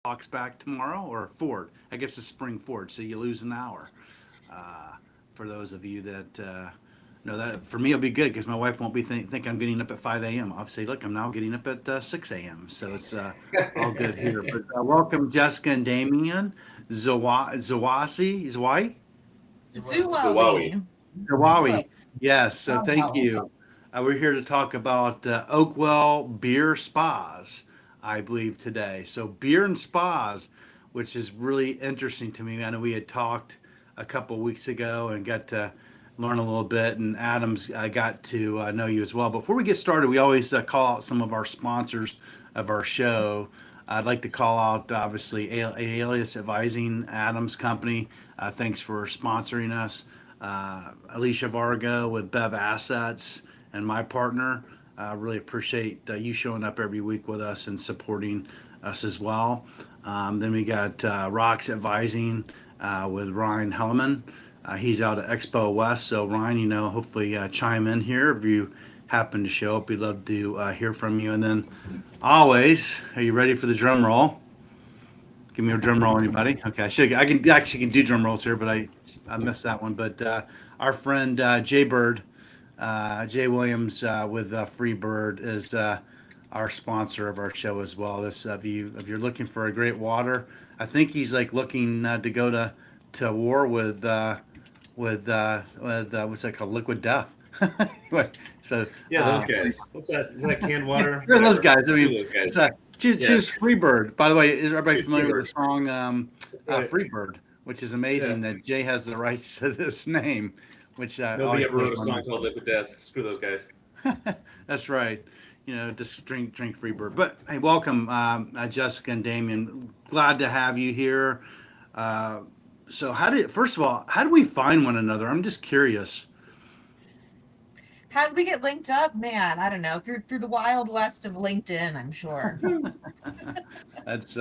clock's back tomorrow or forward. I guess it's spring forward, so you lose an hour. Uh, for those of you that know that, for me, it'll be good because my wife won't be think I'm getting up at 5 a.m. I'll say, look, I'm now getting up at 6 a.m. So it's all good here. But welcome, Jessica and Damien. Zawasi? Zawawi. Zuwali. Zawawi. Yes. So thank Wow. you. We're here to talk about Oakwell Beer Spas, I believe, today. So, beer and spas, which is really interesting to me. I know we had talked a couple of weeks ago and got to learn a little bit, and Adam's got to know you as well. Before we get started, we always call out some of our sponsors of our show. I'd like to call out, obviously, Alias Advising, Adam's company. Thanks for sponsoring us. Alicia Vargo with Bev Assets and my partner. Really appreciate you showing up every week with us and supporting us as well. Then we got Rocks Advising with Ryan Helleman. He's out at Expo West. So, Ryan, hopefully chime in here if you happen to show up. We'd love to hear from you. And then, always, are you ready for the drum roll? Give me a drum roll, anybody. Okay, I can actually can do drum rolls here, but I missed that one. But our friend Jay Bird, Jay Williams with Freebird is our sponsor of our show as well. This if you're looking for a great water, I think he's like looking to go to war with what's that called, Liquid Death. Anyway, so Yeah, those guys. What's that? Is that canned water? You're those guys. I mean, Those guys. choose Freebird. By the way, is everybody Choose familiar with Freebird. the song Right. Freebird? Which is amazing Yeah. that Jay has the rights to this name. Which Nobody always ever wrote a blows my song called Liquid Death. Screw those guys. mind. That's right. Just drink Freebird. But hey, welcome, Jessica and Damien. Glad to have you here. So, first of all, how do we find one another? I'm just curious. How did we get linked up? Man, I don't know. Through the wild west of LinkedIn, I'm sure. That's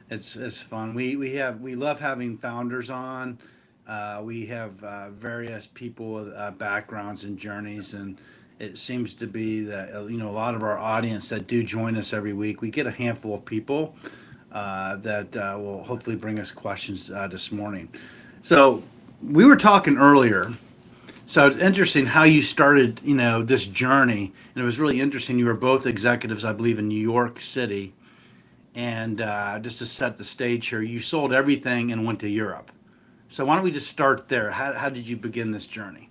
it's fun. We love having founders on. We have various people with backgrounds and journeys, and it seems to be that a lot of our audience that do join us every week. We get a handful of people that will hopefully bring us questions this morning. So we were talking earlier. So it's interesting how you started, this journey, and it was really interesting. You were both executives, I believe, in New York City, and just to set the stage here, you sold everything and went to Europe. So why don't we just start there? How did you begin this journey?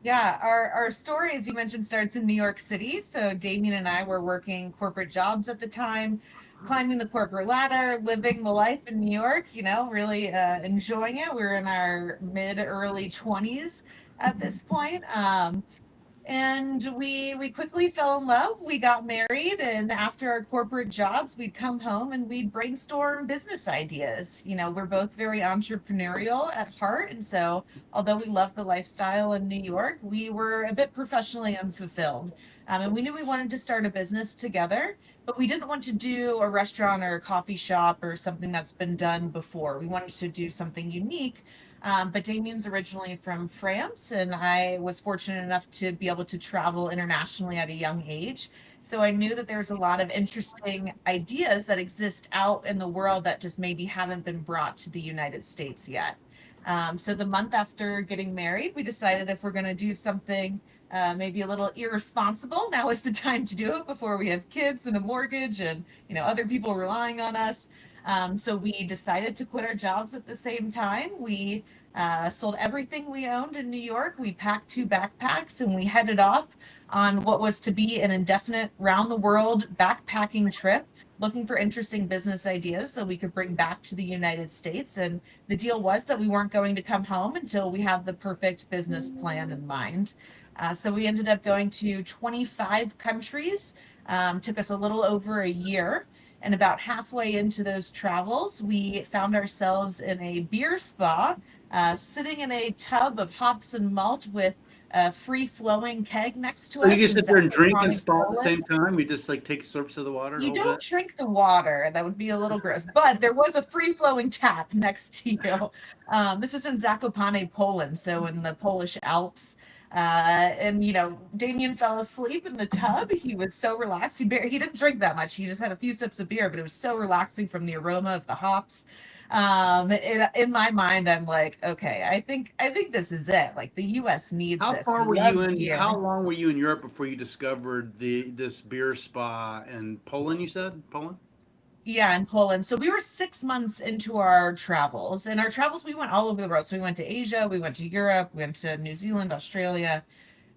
Yeah, our story, as you mentioned, starts in New York City. So Damien and I were working corporate jobs at the time, climbing the corporate ladder, living the life in New York, really enjoying it. We were in our mid early 20s at this point. And we quickly fell in love. We got married, and after our corporate jobs, we'd come home and we'd brainstorm business ideas. We're both very entrepreneurial at heart, and so although we loved the lifestyle in New York, we were a bit professionally unfulfilled. And we knew we wanted to start a business together, but we didn't want to do a restaurant or a coffee shop or something that's been done before. We wanted to do something unique. But Damien's originally from France, and I was fortunate enough to be able to travel internationally at a young age. So I knew that there's a lot of interesting ideas that exist out in the world that just maybe haven't been brought to the United States yet. So the month after getting married, we decided if we're going to do something maybe a little irresponsible, now is the time to do it before we have kids and a mortgage and other people relying on us. So we decided to quit our jobs at the same time. We sold everything we owned in New York. We packed 2 backpacks and we headed off on what was to be an indefinite round the world backpacking trip, looking for interesting business ideas that we could bring back to the United States. And the deal was that we weren't going to come home until we have the perfect business plan in mind. So we ended up going to 25 countries. Took us a little over a year. And about halfway into those travels, we found ourselves in a beer spa, sitting in a tub of hops and malt with a free flowing keg next to So you us can in sit there and drink and Zakopane, spa at the Poland. same time. We just like take slurps of the water a You little don't bit. drink the water. That would be a little gross. But there was a free flowing tap next to you. This was in Zakopane, Poland, so in the Polish Alps. And Damien fell asleep in the tub. He was so relaxed. He didn't drink that much. He just had a few sips of beer, but it was so relaxing from the aroma of the hops. In my mind, I'm like, okay, I think this is it. Like the U.S. needs How this. far We were love you in? beer. How long were you in Europe before you discovered this beer spa in Poland? You said Poland. Yeah, in Poland. So we were 6 months into our travels. And our travels, we went all over the world. So we went to Asia, we went to Europe, we went to New Zealand, Australia.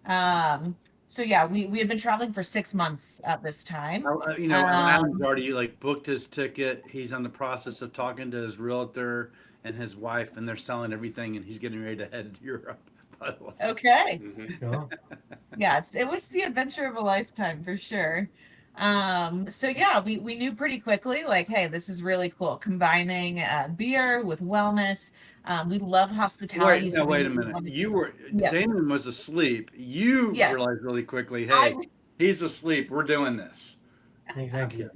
Um, so yeah, we had been traveling for 6 months at this time. Adam's Um, already like booked his ticket. He's on the process of talking to his realtor and his wife, and they're selling everything, and he's getting ready to head to Europe. By the way, okay. Sure. Yeah, it was the adventure of a lifetime for sure. So yeah, we knew pretty quickly, like, hey, this is really cool, combining beer with wellness. We love hospitality, wait, so no, we wait knew a we minute. wanted. You were Yeah, Damon was asleep. You yeah. realized really quickly, I hey, he's asleep. We're doing this. Exactly.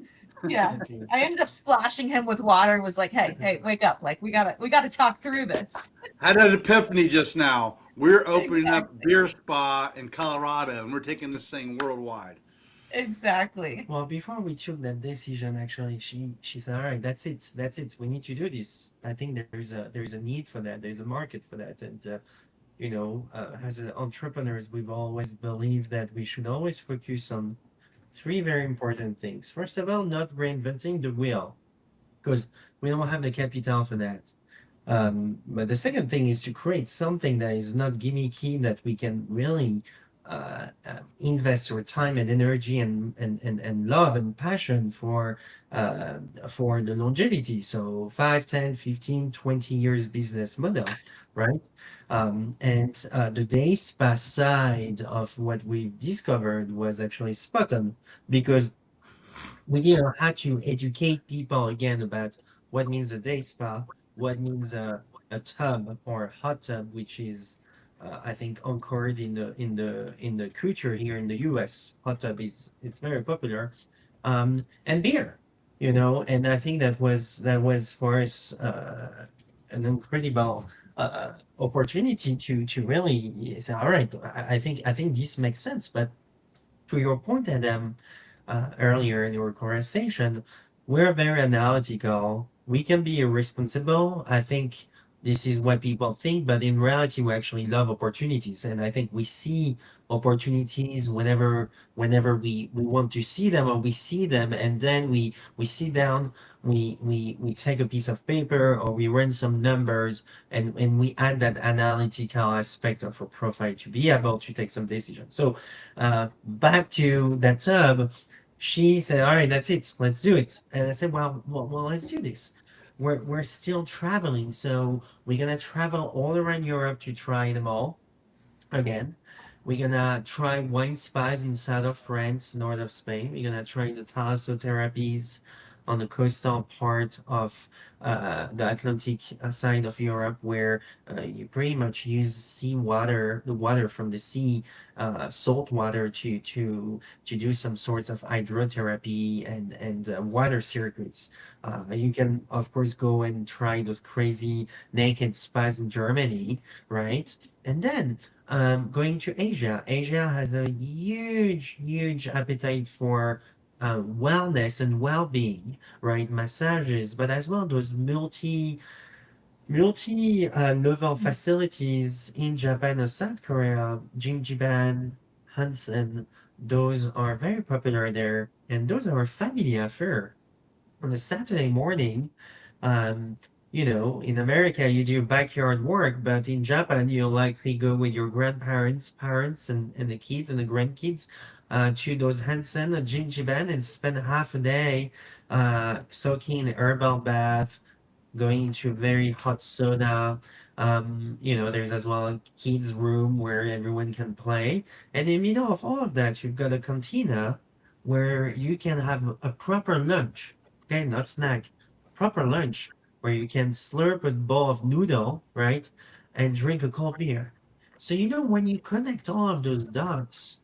yeah. Exactly. I ended up splashing him with water and was like, hey, wake up. Like we gotta talk through this. Had an epiphany just now. We're opening up Exactly. beer spa in Colorado, and we're taking this thing worldwide. Exactly. Well, before we took that decision, actually, she said, "All right, that's it. That's it. We need to do this. I think there's a need for that. There's a market for that." And as entrepreneurs, we've always believed that we should always focus on three very important things. First of all, not reinventing the wheel, because we don't have the capital for that. But the second thing is to create something that is not gimmicky, that we can really invest our time and energy and love and passion for the longevity. So 5, 10, 15, 20 years business model, right? And the day spa side of what we've discovered was actually spot on, because we had to educate people again about what means a day spa, what means a tub or a hot tub, which is I think anchored in the culture here in the U.S. Hot tub is very popular, and beer, and I think that was for us an incredible opportunity to really say, all right, I think this makes sense. But to your point, Adam, earlier in your conversation, we're very analytical. We can be irresponsible. I think this is what people think, but in reality, we actually love opportunities, and I think we see opportunities whenever we want to see them, or we see them, and then we sit down, we take a piece of paper, or we run some numbers, and we add that analytical aspect of a profile to be able to take some decisions. So back to that tub, she said, "All right, that's it. Let's do it." And I said, "Well, let's do this. We're still traveling, so we're gonna travel all around Europe to try them all again. We're gonna try wine spas in south of France, north of Spain. We're gonna try the thalassotherapy on the coastal part of the Atlantic side of Europe, where you pretty much use seawater, the water from the sea, salt water to do some sorts of hydrotherapy and water circuits. You can, of course, go and try those crazy naked spas in Germany, right? And then going to Asia. Asia has a huge, huge appetite for wellness and well-being, right? Massages, but as well those multi level facilities in Japan or South Korea, Jimjiban, Hansen. Those are very popular there, and those are a family affair. On a Saturday morning, um, in America, you do backyard work, but in Japan, you'll likely go with your grandparents, parents, and the kids and the grandkids to those Hansen and Jinjiban and spend half a day soaking in a herbal bath, going into a very hot sauna. There's as well a kids' room where everyone can play. And in the middle of all of that, you've got a cantina where you can have a proper lunch. Okay, not snack, proper lunch where you can slurp a bowl of noodle, right, and drink a cold beer. So when you connect all of those dots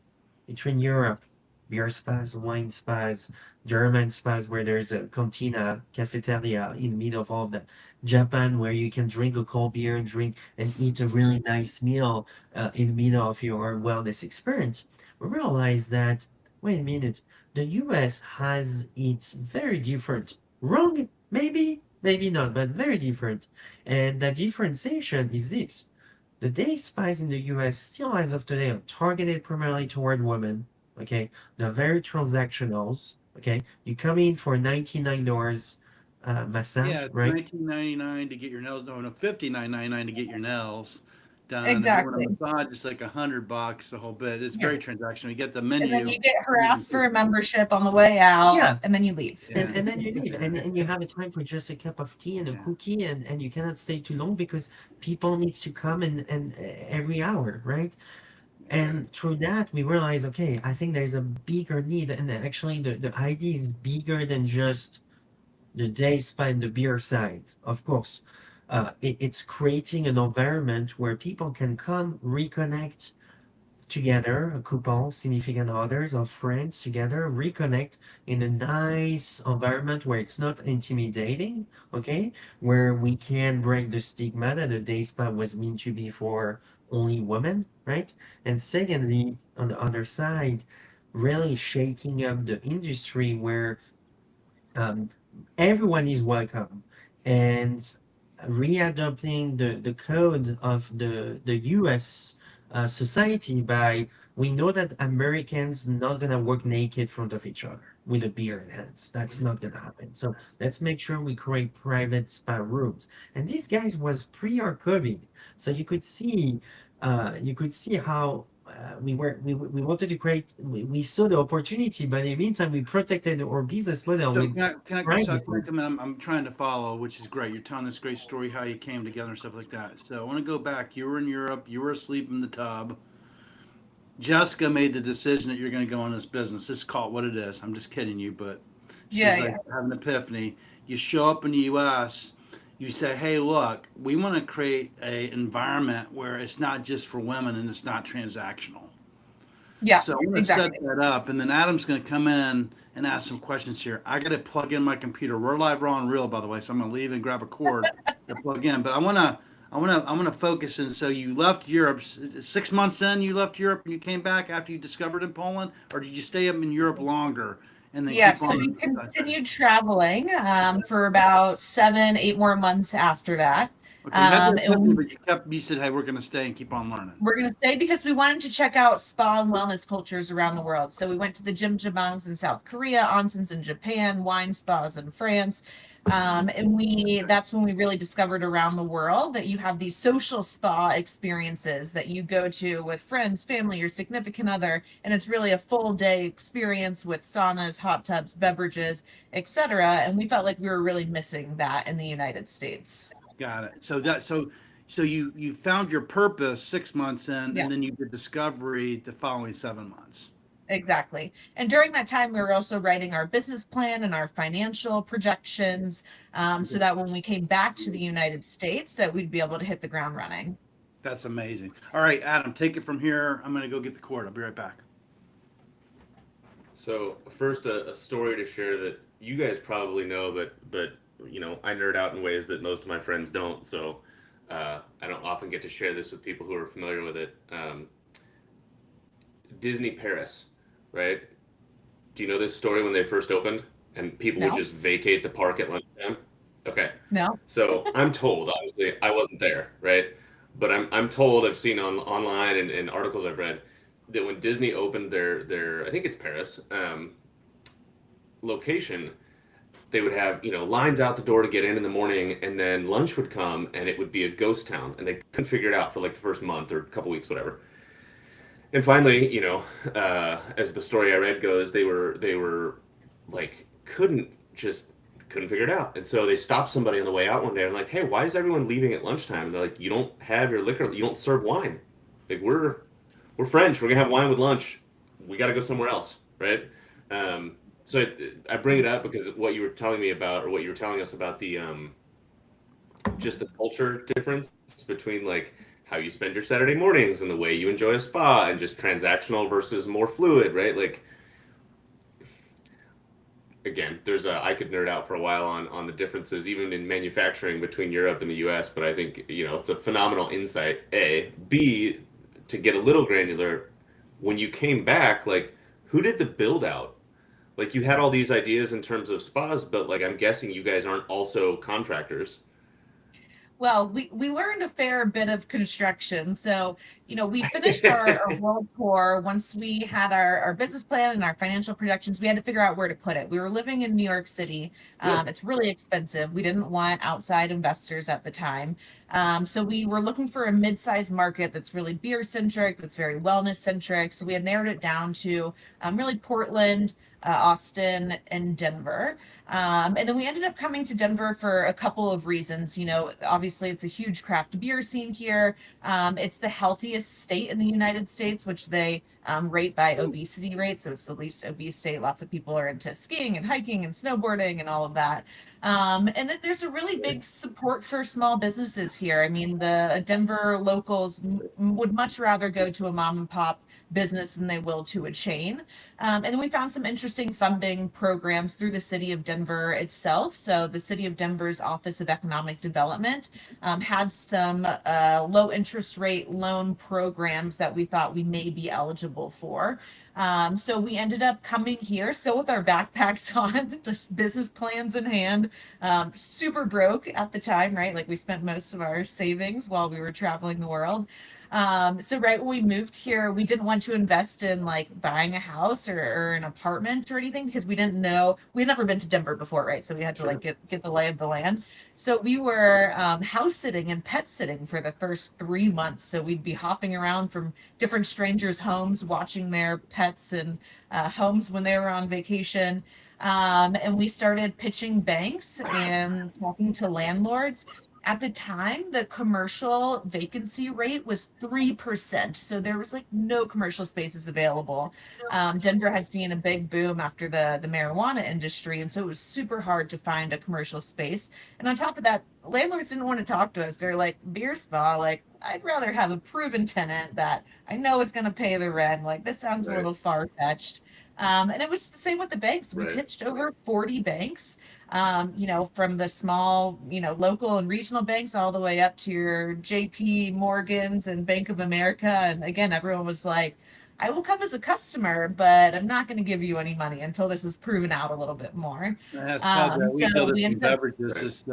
between Europe, beer spas, wine spas, German spas where there's a cantina, cafeteria in the middle of all of that. Japan where you can drink a cold beer and drink and eat a really nice meal in the middle of your wellness experience. We realize that, wait a minute, the US has its very different, wrong, maybe not, but very different. And the differentiation is this. The day spas in the US still, as of today, are targeted primarily toward women. Okay, they're very transactionals. Okay, you come in for $99 massage, Yeah, it's right? $19.99 to get your nails. No, $59.99 to get your nails done. If you want Exactly. a massage, it's like $100 the whole bit. It's Yeah. very transactional. You get the And then menu. you get harassed for a membership on the way out, Yeah. and then you leave. Yeah. And then you leave, and you have a time for just a cup of tea and a Yeah. cookie, and you cannot stay too long because people needs to come and every hour, right? And through that, we realize, okay, I think there's a bigger need, and actually the idea is bigger than just the day spa and the beer side, of course. It's creating an environment where people can come reconnect together, a couple, significant others, or friends together, reconnect in a nice environment where it's not intimidating, okay? Where we can break the stigma that a day spa was meant to be for only women, right? And secondly, on the other side, really shaking up the industry where um, everyone is welcome and readopting the code of the US society by we know that Americans not gonna work naked in front of each other with a beer in hands. That's not gonna happen. So let's make sure we create private spa rooms. And these guys was pre or COVID, so you could see how we wanted to create we saw the opportunity, but in the meantime we protected our business model So with so privacy. I'm trying to follow, which is great. You're telling this great story how you came together and stuff like that. So I want to go back. You were in Europe. You were asleep in the tub. Jessica made the decision that you're going to go in this business. Just call it what it is. I'm just kidding you, but she's Yeah, like having an epiphany. You show up in the U.S. You say, "Hey, look, we want to create a environment where it's not just for women and it's not transactional." Yeah, So I'm going to exactly. set that up, and then Adam's going to come in and ask some questions here. I got to plug in my computer. We're live, raw, and real, by the way. So I'm going to leave and grab a cord to plug in. But I want to focus. And so you left Europe 6 months in. You left Europe and you came back after you discovered in Poland, or did you stay up in Europe longer and then Yeah, keep so we on? continued traveling for about 7, 8 more months after that. Okay, you had Um, that and epiphany, we- but you said, "Hey, we're going to stay and keep on learning." we're going to say because we wanted to check out spa and wellness cultures around the world. So we went to the Jjimjilbangs in South Korea, onsens in Japan, wine spas in France. And that's when we really discovered around the world that you have these social spa experiences that you go to with friends, family, your significant other, and it's really a full day experience with saunas, hot tubs, beverages, etc. And we felt like we were really missing that in the United States. Got it. So you found your purpose 6 months in, Yeah. and then you did discovery the following 7 months. Exactly. And during that time, we were also writing our business plan and our financial projections, so that when we came back to the United States, that we'd be able to hit the ground running. That's amazing. All right, Adam, take it from here. I'm going to go get the cord. I'll be right back. So first, a story to share that you guys probably know, but you know, I nerd out in ways that most of my friends don't. So I don't often get to share this with people who are familiar with it. Disney Paris, right? Do you know this story when they first opened and people would No. just vacate the park at lunchtime? Okay. No. So I'm told, obviously, I wasn't there, right? But I'm told, I've seen online and articles I've read that when Disney opened their I think it's Paris location, they would have lines out the door to get in the morning, and then lunch would come and it would be a ghost town, and they couldn't figure it out for like the first month or a couple weeks, whatever. And finally, as the story I read goes, they were like couldn't figure it out. And so they stopped somebody on the way out one day and like, "Hey, why is everyone leaving at lunchtime?" And they're like, "You don't have your liquor, you don't serve wine. Like we're French, we're gonna have wine with lunch. We got to go somewhere else, right?" So I bring it up because what you were telling me about, or what you were telling us about the just the culture difference between like how you spend your Saturday mornings and the way you enjoy a spa, and just transactional versus more fluid, right? Like again, I could nerd out for a while on the differences even in manufacturing between Europe and the US, but I think, it's a phenomenal insight, A. B, to get a little granular, when you came back, like, who did the build out? Like, you had all these ideas in terms of spas, but like, I'm guessing you guys aren't also contractors. Well, we learned a fair bit of construction. So, we finished our world tour. Once we had our business plan and our financial projections, we had to figure out where to put it. We were living in New York City. Yeah. It's really expensive. We didn't want outside investors at the time. So we were looking for a mid-sized market that's really beer centric, that's very wellness centric. So we had narrowed it down to really Portland, Austin, and Denver. And then we ended up coming to Denver for a couple of reasons. Obviously, it's a huge craft beer scene here. It's the healthiest state in the United States, which they rate by obesity rate. So it's the least obese state. Lots of people are into skiing and hiking and snowboarding and all of that. And then there's a really big support for small businesses here. I mean, the Denver locals would much rather go to a mom and pop business than they will to a chain. And then we found some interesting funding programs through the city of Denver itself. So the city of Denver's Office of Economic Development had some low interest rate loan programs that we thought we may be eligible for. So we ended up coming here, still with our backpacks on, just business plans in hand, super broke at the time, right? Like we spent most of our savings while we were traveling the world. So right when we moved here, we didn't want to invest in like buying a house or an apartment or anything because we didn't know, we'd never been to Denver before, right? So we had to like get the lay of the land. So we were house sitting and pet sitting for the first 3 months. So we'd be hopping around from different strangers' homes, watching their pets and homes when they were on vacation. And we started pitching banks and talking to landlords. At the time, the commercial vacancy rate was 3%. So there was like no commercial spaces available. Denver had seen a big boom after the marijuana industry. And so it was super hard to find a commercial space. And on top of that, landlords didn't want to talk to us. They're like, beer spa, like, I'd rather have a proven tenant that I know is going to pay the rent. Like, this sounds a little far-fetched. And it was the same with the banks. We pitched over 40 banks. From the small, local and regional banks all the way up to your JP Morgans and Bank of America. And again, everyone was like, I will come as a customer, but I'm not going to give you any money until this is proven out a little bit more. That's called we know this in beverages is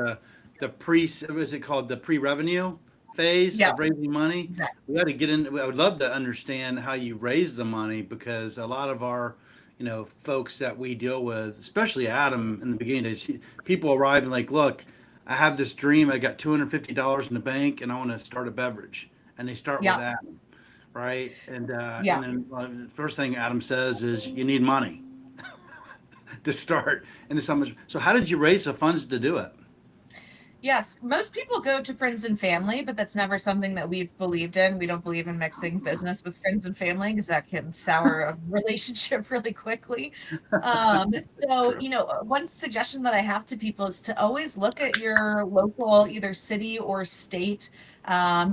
is it called the pre-revenue phase of raising money? Exactly. We got to get in. I would love to understand how you raise the money because a lot of our folks that we deal with, especially Adam in the beginning days, people arrive and like, look, I have this dream. I got $250 in the bank and I want to start a beverage. And they start with Adam, right? And then the first thing Adam says is you need money to start. And it's how much. So how did you raise the funds to do it? Yes, most people go to friends and family, but that's never something that we've believed in. We don't believe in mixing business with friends and family because that can sour a relationship really quickly. One suggestion that I have to people is to always look at your local either city or state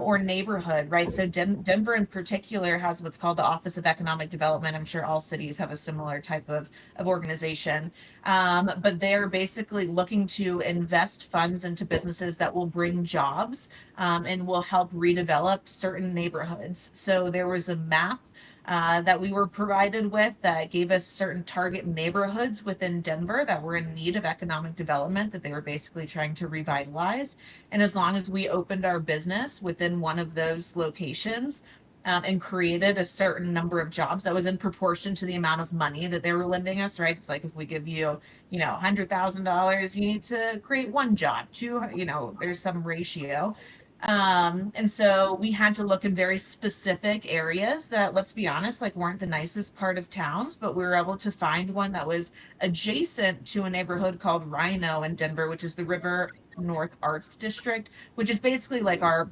or neighborhood, right? So Denver in particular has what's called the Office of Economic Development. I'm sure all cities have a similar type of organization. But they're basically looking to invest funds into businesses that will bring jobs and will help redevelop certain neighborhoods. So there was a map that we were provided with that gave us certain target neighborhoods within Denver that were in need of economic development that they were basically trying to revitalize. And as long as we opened our business within one of those locations and created a certain number of jobs that was in proportion to the amount of money that they were lending us, right? It's like if we give you, $100,000, you need to create one job, there's some ratio. And so we had to look in very specific areas that, let's be honest, like weren't the nicest part of towns, but we were able to find one that was adjacent to a neighborhood called Rhino in Denver, which is the River North Arts District, which is basically like our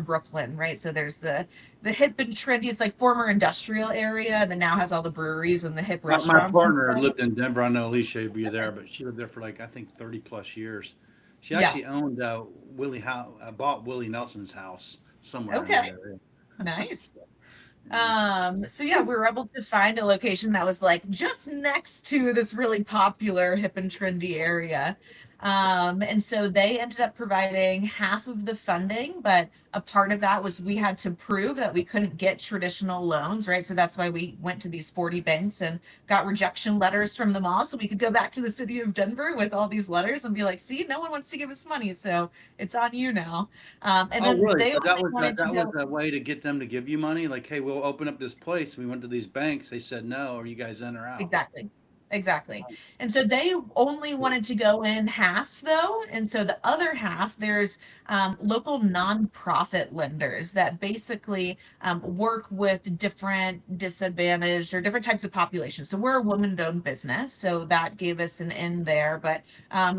Brooklyn, right? So there's the hip and trendy, it's like former industrial area, and then now has all the breweries and the hip restaurants. My partner lived in Denver. I know Alicia would be there, but she lived there for I think 30 plus years. She actually owned bought Willie Nelson's house somewhere in that area. Nice. So yeah, we were able to find a location that was like just next to this really popular hip and trendy area. And so they ended up providing half of the funding, but a part of that was we had to prove that we couldn't get traditional loans, right? So that's why we went to these 40 banks and got rejection letters from them all. So we could go back to the city of Denver with all these letters and be like, see, no one wants to give us money. So it's on you now. And Oh, then really? they So that only was wanted to that go. was a way to get them to give you money? Like, hey, we'll open up this place. We went to these banks. They said no. Are you guys in or out? Exactly. Exactly. And so they only wanted to go in half though. And so the other half, there's local nonprofit lenders that basically work with different disadvantaged or different types of populations. So we're a woman-owned business, so that gave us an in there. But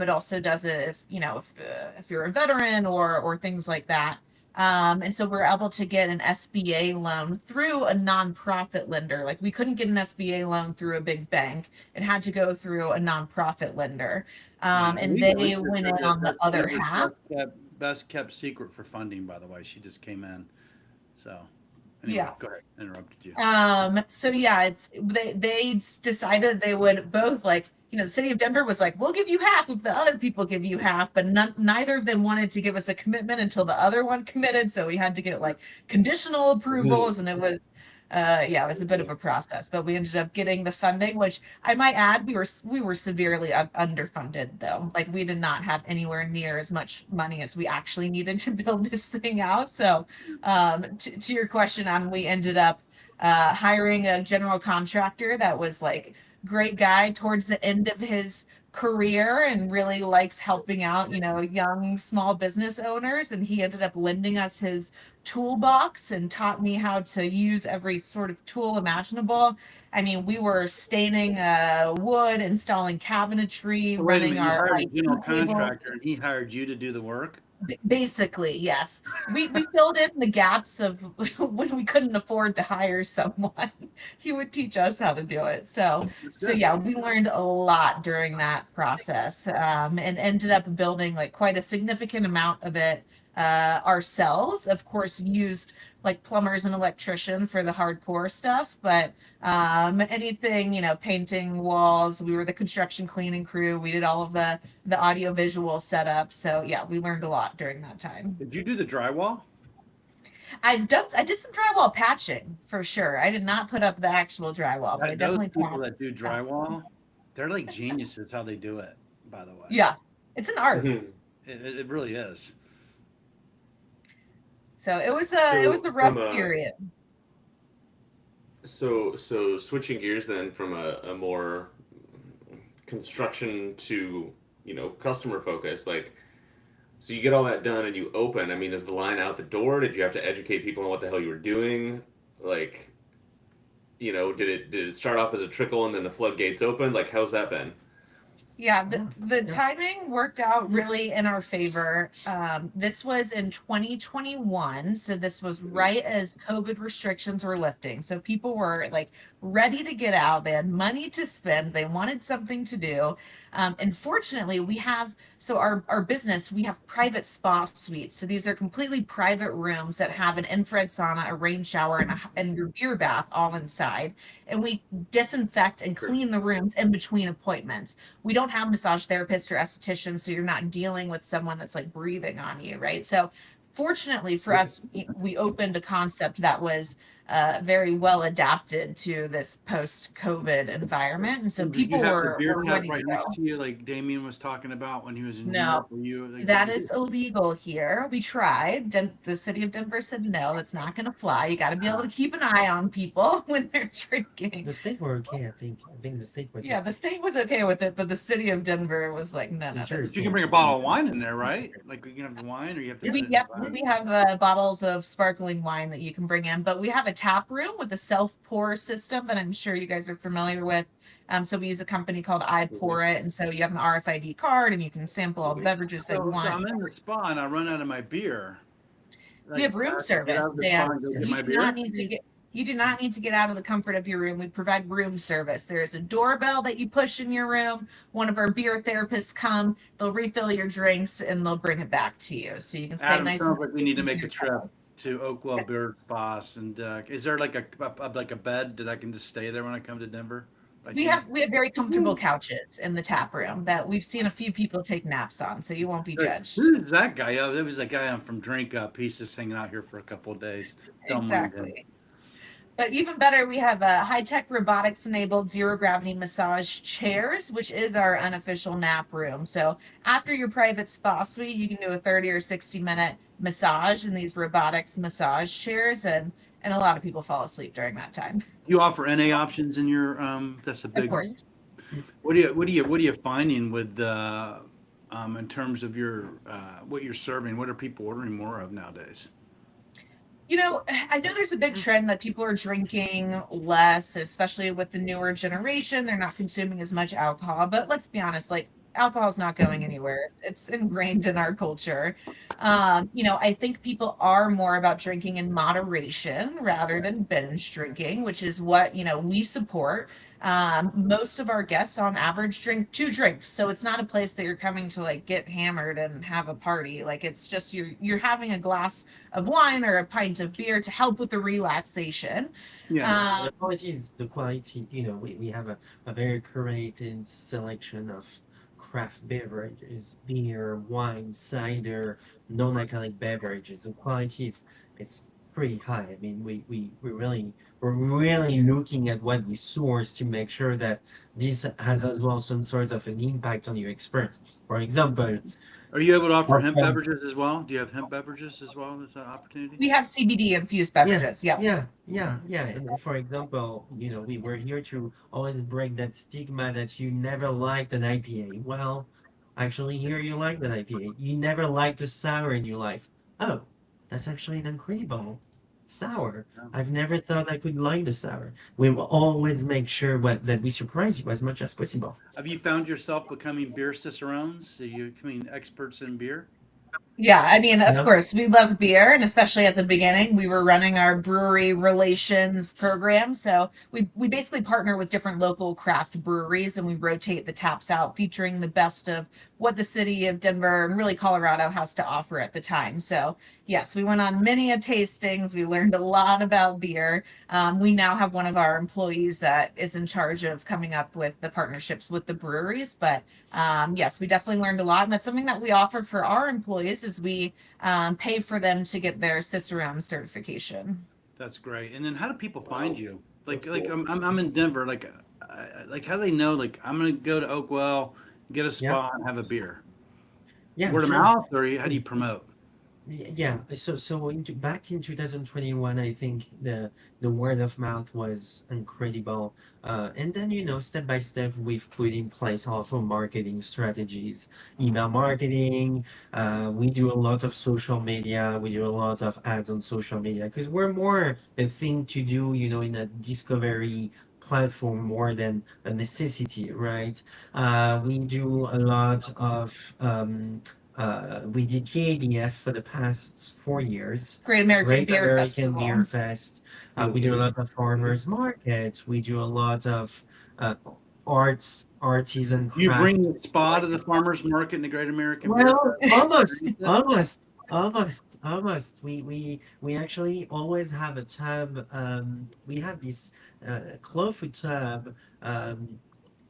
it also does it if if you're a veteran or things like that. And so we're able to get an SBA loan through a nonprofit lender. Like we couldn't get an SBA loan through a big bank. It had to go through a nonprofit lender. And We they just went heard in on the other that was half. best kept secret for funding, by the way. She just came in. So anyway, Yeah. go ahead. Interrupted you. So yeah, they decided they would both like, the city of Denver was like, we'll give you half if the other people give you half, but neither of them wanted to give us a commitment until the other one committed. So we had to get like conditional approvals, and it was it was a bit of a process, but we ended up getting the funding, which I might add, we were severely underfunded though. Like we did not have anywhere near as much money as we actually needed to build this thing out. So to your question on, we ended up hiring a general contractor that was like great guy towards the end of his career and really likes helping out, young small business owners. And he ended up lending us his toolbox and taught me how to use every sort of tool imaginable. I mean, we were staining wood, installing cabinetry, So wait a running minute. You our hired a IT general tables. contractor, and he hired you to do the work. Basically, yes. We filled in the gaps of when we couldn't afford to hire someone. He would teach us how to do it. So Good. yeah, we learned a lot during that process, and ended up building like quite a significant amount of it ourselves. Of course, used like plumbers and electrician for the hardcore stuff, but anything, painting walls, we were the construction cleaning crew. We did all of the audio visual setup. So yeah, we learned a lot during that time. Did you do the drywall? I did some drywall patching for sure. I did not put up the actual drywall, but I Those definitely people patched. that do drywall, they're like geniuses how they do it, by the way. Yeah, it's an art. Mhm. It really is. So it was So a rough from a period. so switching gears then from a more construction to customer focus, like, so you get all that done and you open. I mean, is the line out the door? Did you have to educate people on what the hell you were doing? Like, did it start off as a trickle and then the floodgates opened? Like, how's that been? Yeah, the timing worked out really in our favor. This was in 2021, so this was right as COVID restrictions were lifting. So people were like ready to get out. They had money to spend. They wanted something to do. And fortunately, our business, we have private spa suites. So these are completely private rooms that have an infrared sauna, a rain shower, and your beer bath all inside. And we disinfect and clean the rooms in between appointments. We don't have massage therapists or estheticians, so you're not dealing with someone that's like breathing on you, right? So fortunately for us, we opened a concept that was very well adapted to this post-COVID environment, and so Did people you have the were beer tap ready right to go. next to you, like Damien was talking about when he was in New No, York? Were you like, that is illegal here. We tried. The city of Denver said no, that's not going to fly. You got to be able to keep an eye on people when they're drinking. The state were okay, I think. I think the state was Yeah, okay. the state was okay with it, but the city of Denver was like, no, no. Sure. But you can bring a bottle of wine in there, right? Like you can have the wine, or you have to. We have bottles of sparkling wine that you can bring in, but we have a tap room with a self pour system that I'm sure you guys are familiar with. So we use a company called I Pour It, and so you have an RFID card and you can sample all the beverages that you So want. I'm in the spa and I run out of my beer. We have room service. You do not need to get out of the comfort of your room. We provide room service. There is a doorbell that you push in your room. One of our beer therapists come, they'll refill your drinks, and they'll bring it back to you. So you can stay Adam, nice. sounds like we need to make a trip to Oakwell Beer Spas, and is there like a bed that I can just stay there when I come to Denver? By We chance? have we have very comfortable couches in the tap room that we've seen a few people take naps on, so you won't be Like, judged. who's that guy? Oh, that was a guy I'm from Drink Up. He's just hanging out here for a couple of days. Don't mind him. Exactly. But even better, we have high-tech robotics-enabled zero-gravity massage chairs, which is our unofficial nap room. So after your private spa suite, you can do a 30 or 60-minute massage in these robotics massage chairs, and a lot of people fall asleep during that time. You offer NA options in your that's a Of big. course. What are you finding with in terms of your what you're serving? What are people ordering more of nowadays? I know there's a big trend that people are drinking less, especially with the newer generation. They're not consuming as much alcohol. But let's be honest, like alcohol is not going anywhere. It's ingrained in our culture. I think people are more about drinking in moderation rather than binge drinking, which is what, we support. Most of our guests on average drink 2 drinks. So it's not a place that you're coming to like get hammered and have a party. Like it's just you're having a glass of wine or a pint of beer to help with the relaxation. Yeah. The quality is the quality. We have a very curated selection of craft beverages, beer, wine, cider, non-alcoholic beverages. The quality is it's pretty high. I mean, we're really looking at what we source to make sure that this has as well some sort of an impact on your experience. For example, Are you able to offer Well, hemp um, beverages as well? Do you have hemp beverages as well as an opportunity? We have CBD infused beverages. Yeah. yeah. And for example, we were here to always break that stigma that you never liked an IPA. Well, actually, here you like an IPA. You never liked a sour in your life. Oh, that's actually an incredible sour. I've never thought I could like the sour. We will always make sure that we surprise you as much as possible. Have you found yourself becoming beer cicerones? Are you becoming experts in beer? Yeah, I mean, of Yeah. course, we love beer, and especially at the beginning, we were running our brewery relations program. So we basically partner with different local craft breweries, and we rotate the taps out, featuring the best of what the city of Denver and really Colorado has to offer at the time. So yes, we went on many tastings. We learned a lot about beer. We now have one of our employees that is in charge of coming up with the partnerships with the breweries, but yes, we definitely learned a lot, and that's something that we offer for our employees is we pay for them to get their Cicerone certification. That's great. And then how do people find you? That's Like cool. I'm in Denver. Like how do they know? Like I'm gonna go to Oakwell, get a Yeah. spa, and have a beer. Yeah, Word of sure. mouth, or how do you promote? Yeah, so back in 2021, I think the word of mouth was incredible. And then, step by step, we've put in place also marketing strategies, email marketing. We do a lot of social media. We do a lot of ads on social media because we're more a thing to do, in a discovery platform more than a necessity, right? We do a lot of we did GABF for the past 4 years. Great American Great Beer American Festival. Beer Fest. We do a lot of farmers markets. We do a lot of artisan You bring craft. the spa to the farmers market in the Great American Beer Well, Fest? almost. We actually always have a tub. We have this clawfoot tub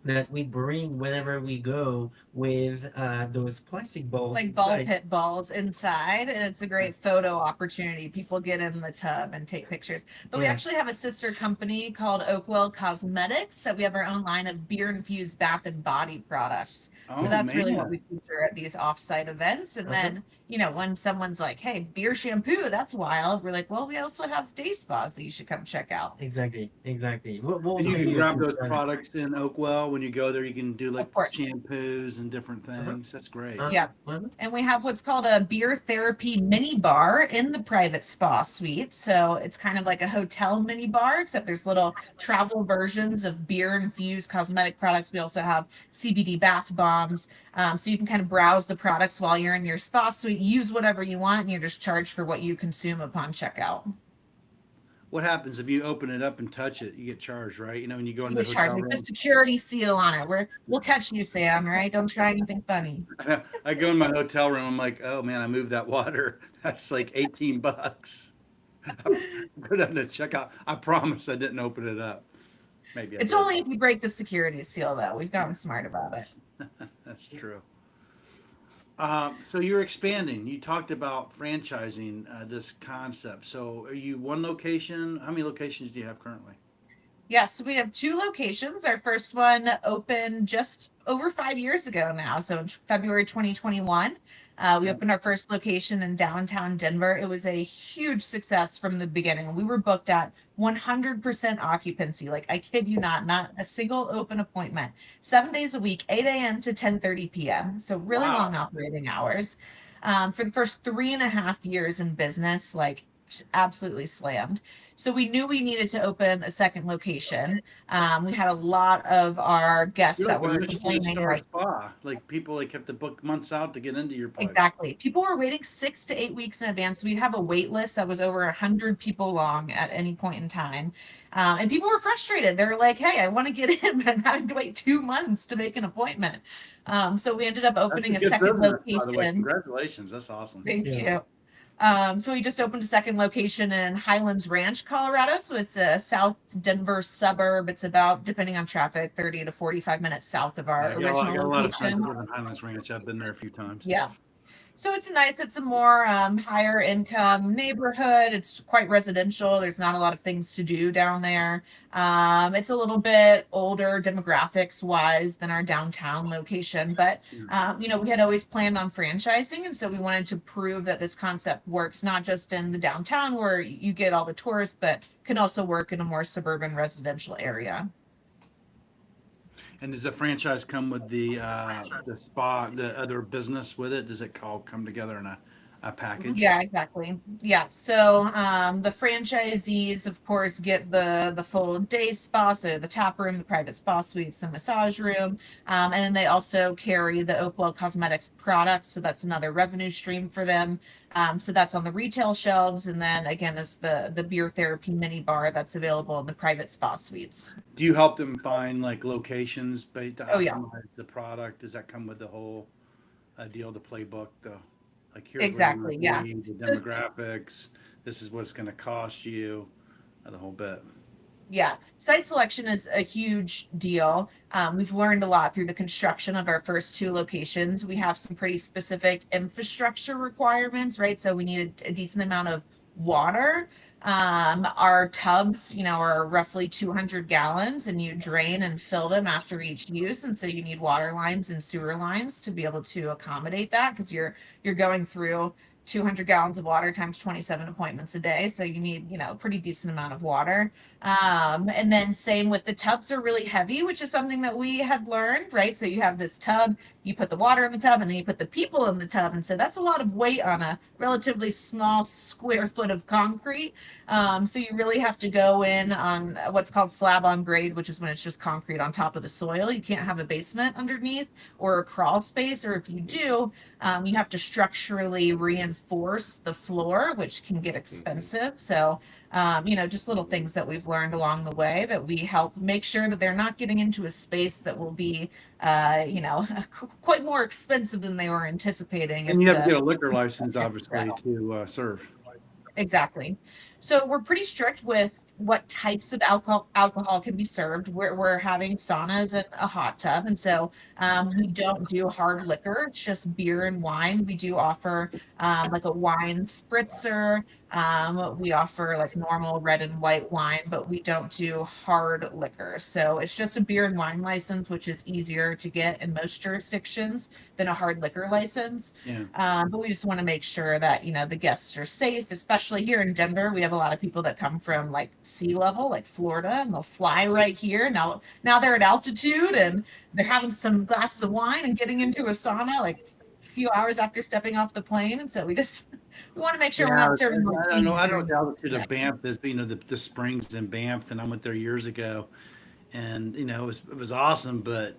that we bring whenever we go with those plastic balls Like ball inside. pit balls inside, and it's a great photo opportunity. People get in the tub and take pictures. But we Yeah. actually have a sister company called Oakwell Cosmetics that we have our own line of beer infused bath and body products. So Oh that's really what man. we feature at these offsite events. And Uh-huh. then, when someone's like, hey, beer shampoo, that's wild. We're like, well, we also have day spas that you should come check out. Exactly. We'll And you send can you a grab few those products. products in Oakwell when you go there. You can do like Of course. shampoos and different things. That's great. Yeah. Uh-huh. And we have what's called a beer therapy mini bar in the private spa suite. So it's kind of like a hotel mini bar, except there's little travel versions of beer infused cosmetic products. We also have CBD bath bombs. So you can kind of browse the products while you're in your spa suite, use whatever you want, and you're just charged for what you consume upon checkout. What happens if you open it up and touch it? You get charged, right? When you go in You the get charged hotel with a room. security seal on it. We'll catch you, Sam, right? Don't try anything funny. I go in my hotel room. I'm like, oh man, I moved that water. That's like $18. Go down to check out. I promise I didn't open it up. Maybe I It's did. only if you break the security seal, though. We've gotten smart about it. That's true. So you're expanding. You talked about franchising this concept. So are you one location? How many locations do you have currently? Yes, we have 2 locations. Our first one opened just over 5 years ago now. So in February 2021, we opened our first location in downtown Denver. It was a huge success from the beginning. We were booked at 100% occupancy. Like, I kid you not a single open appointment. 7 days a week, 8 a.m. to 10:30 p.m. So really Wow. long operating hours. For the first 3.5 years in business, like, absolutely slammed. So we knew we needed to open a second location. We had a lot of our guests You're that like a were Michelin complaining, star like, spa. Like people like have to book months out to get into your place. exactly. People were waiting 6 to 8 weeks in advance. We'd have a wait list that was over 100 people long at any point in time. And people were frustrated. They're like, hey, I want to get in, but I'm having to wait 2 months to make an appointment. So we ended up That's opening a good second business, by the way. location. Congratulations. That's awesome. Thank Yeah. you. So we just opened a second location in Highlands Ranch, Colorado. So it's a South Denver suburb. It's about, depending on traffic, 30 to 45 minutes south of our I got a original lot of friends location. that live in Highlands Ranch. I've been there a few times. Yeah. So it's a more higher income neighborhood. It's quite residential. There's not a lot of things to do down there. It's a little bit older demographics wise than our downtown location, but we had always planned on franchising, and so we wanted to prove that this concept works not just in the downtown where you get all the tourists, but can also work in a more suburban residential area. And does the franchise come with the spa, the other business with it? Does it all come together in a package? Yeah, exactly. Yeah. So the franchisees, of course, get the full day spa, so the tap room, the private spa suites, the massage room, and then they also carry the Oakwell Cosmetics products. So that's another revenue stream for them. So that's on the retail shelves, and then again, it's the beer therapy mini bar that's available in the private spa suites. Do you help them find like locations to Oh, yeah. optimize the product? Does that come with the whole deal, the playbook, like here's Exactly, where yeah. you want to be, the This- demographics, this is what it's going to cost you, the whole bit. Yeah, site selection is a huge deal. We've learned a lot through the construction of our first 2 locations. We have some pretty specific infrastructure requirements, right? So we need a decent amount of water. Our tubs, are roughly 200 gallons, and you drain and fill them after each use. And so you need water lines and sewer lines to be able to accommodate that, because you're going through 200 gallons of water times 27 appointments a day. So you need, a pretty decent amount of water. And then same with the tubs are really heavy, which is something that we had learned, right? So you have this tub, you put the water in the tub, and then you put the people in the tub. And so that's a lot of weight on a relatively small square foot of concrete. So you really have to go in on what's called slab on grade, which is when it's just concrete on top of the soil. You can't have a basement underneath or a crawl space, or if you do, you have to structurally reinforce the floor, which can get expensive. So, just little things that we've learned along the way that we help make sure that they're not getting into a space that will be, quite more expensive than they were anticipating. And if you have to the- get a liquor license, obviously, Right. to serve. Exactly. So we're pretty strict with what types of alcohol can be served. We're having saunas and a hot tub, and so we don't do hard liquor. It's just beer and wine. We do offer like a wine spritzer. We offer like normal red and white wine, but we don't do hard liquor. So it's just a beer and wine license, which is easier to get in most jurisdictions than a hard liquor license. Yeah. But we just want to make sure that, the guests are safe, especially here in Denver. We have a lot of people that come from like sea level, like Florida, and they'll fly right here. Now they're at altitude and they're having some glasses of wine and getting into a sauna like a few hours after stepping off the plane. And so we want to make sure we're Yeah, not serving. I don't know what the altitude Yeah. of Banff is, but the springs in Banff, and I went there years ago, and it was awesome. But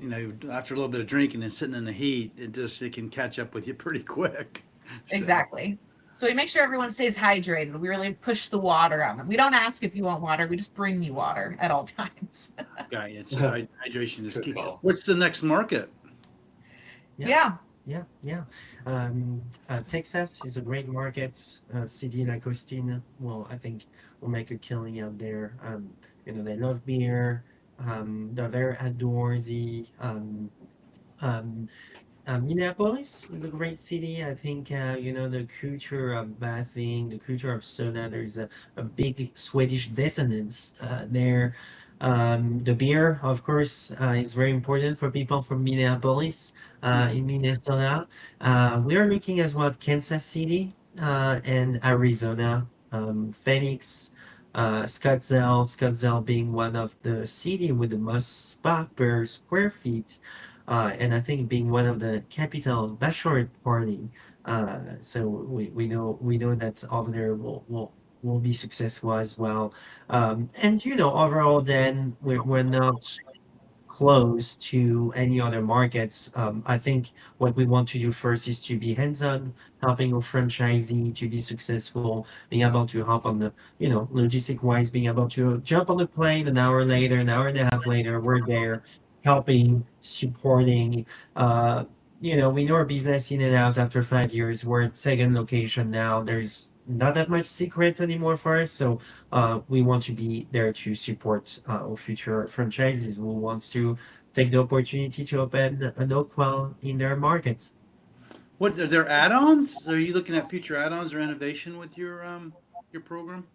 after a little bit of drinking and sitting in the heat, it can catch up with you pretty quick. So, Exactly. So we make sure everyone stays hydrated. We really push the water on them. We don't ask if you want water. We just bring you water at all times. yeah, it's hydration is Good key. call. What's the next market? Yeah. yeah. Texas is a great market. City like Austin, well, I think will make a killing out there. They love beer. They're very outdoorsy. Um, Minneapolis is a great city. I think the culture of bathing, the culture of sauna. There's a big Swedish descendants there. The beer, of course, is very important for people from Minneapolis in Minnesota. We are looking as well at Kansas City and Arizona, Phoenix, Scottsdale being one of the city with the most spa per square feet and I think being one of the capital of bachelorette party. So we know that over there will be successful as well. And overall, then we're not close to any other markets. I think what we want to do first is to be hands-on, helping a franchisee to be successful, being able to help on the, logistic-wise, being able to jump on the plane an hour later, an hour and a half later, we're there, helping, supporting. We know our business in and out after 5 years. We're at second location now. There's not that much secrets anymore for us, so we want to be there to support our future franchises who wants to take the opportunity to open an Oakwell in their market. What are there add-ons? Are you looking at future add-ons or innovation with your program?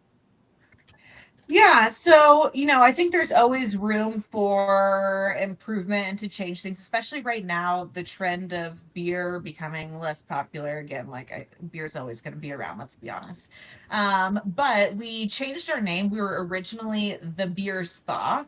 Yeah, so I think there's always room for improvement and to change things, especially right now, the trend of beer becoming less popular again. Beer is always going to be around, let's be honest. But we changed our name. We were originally the Beer Spa,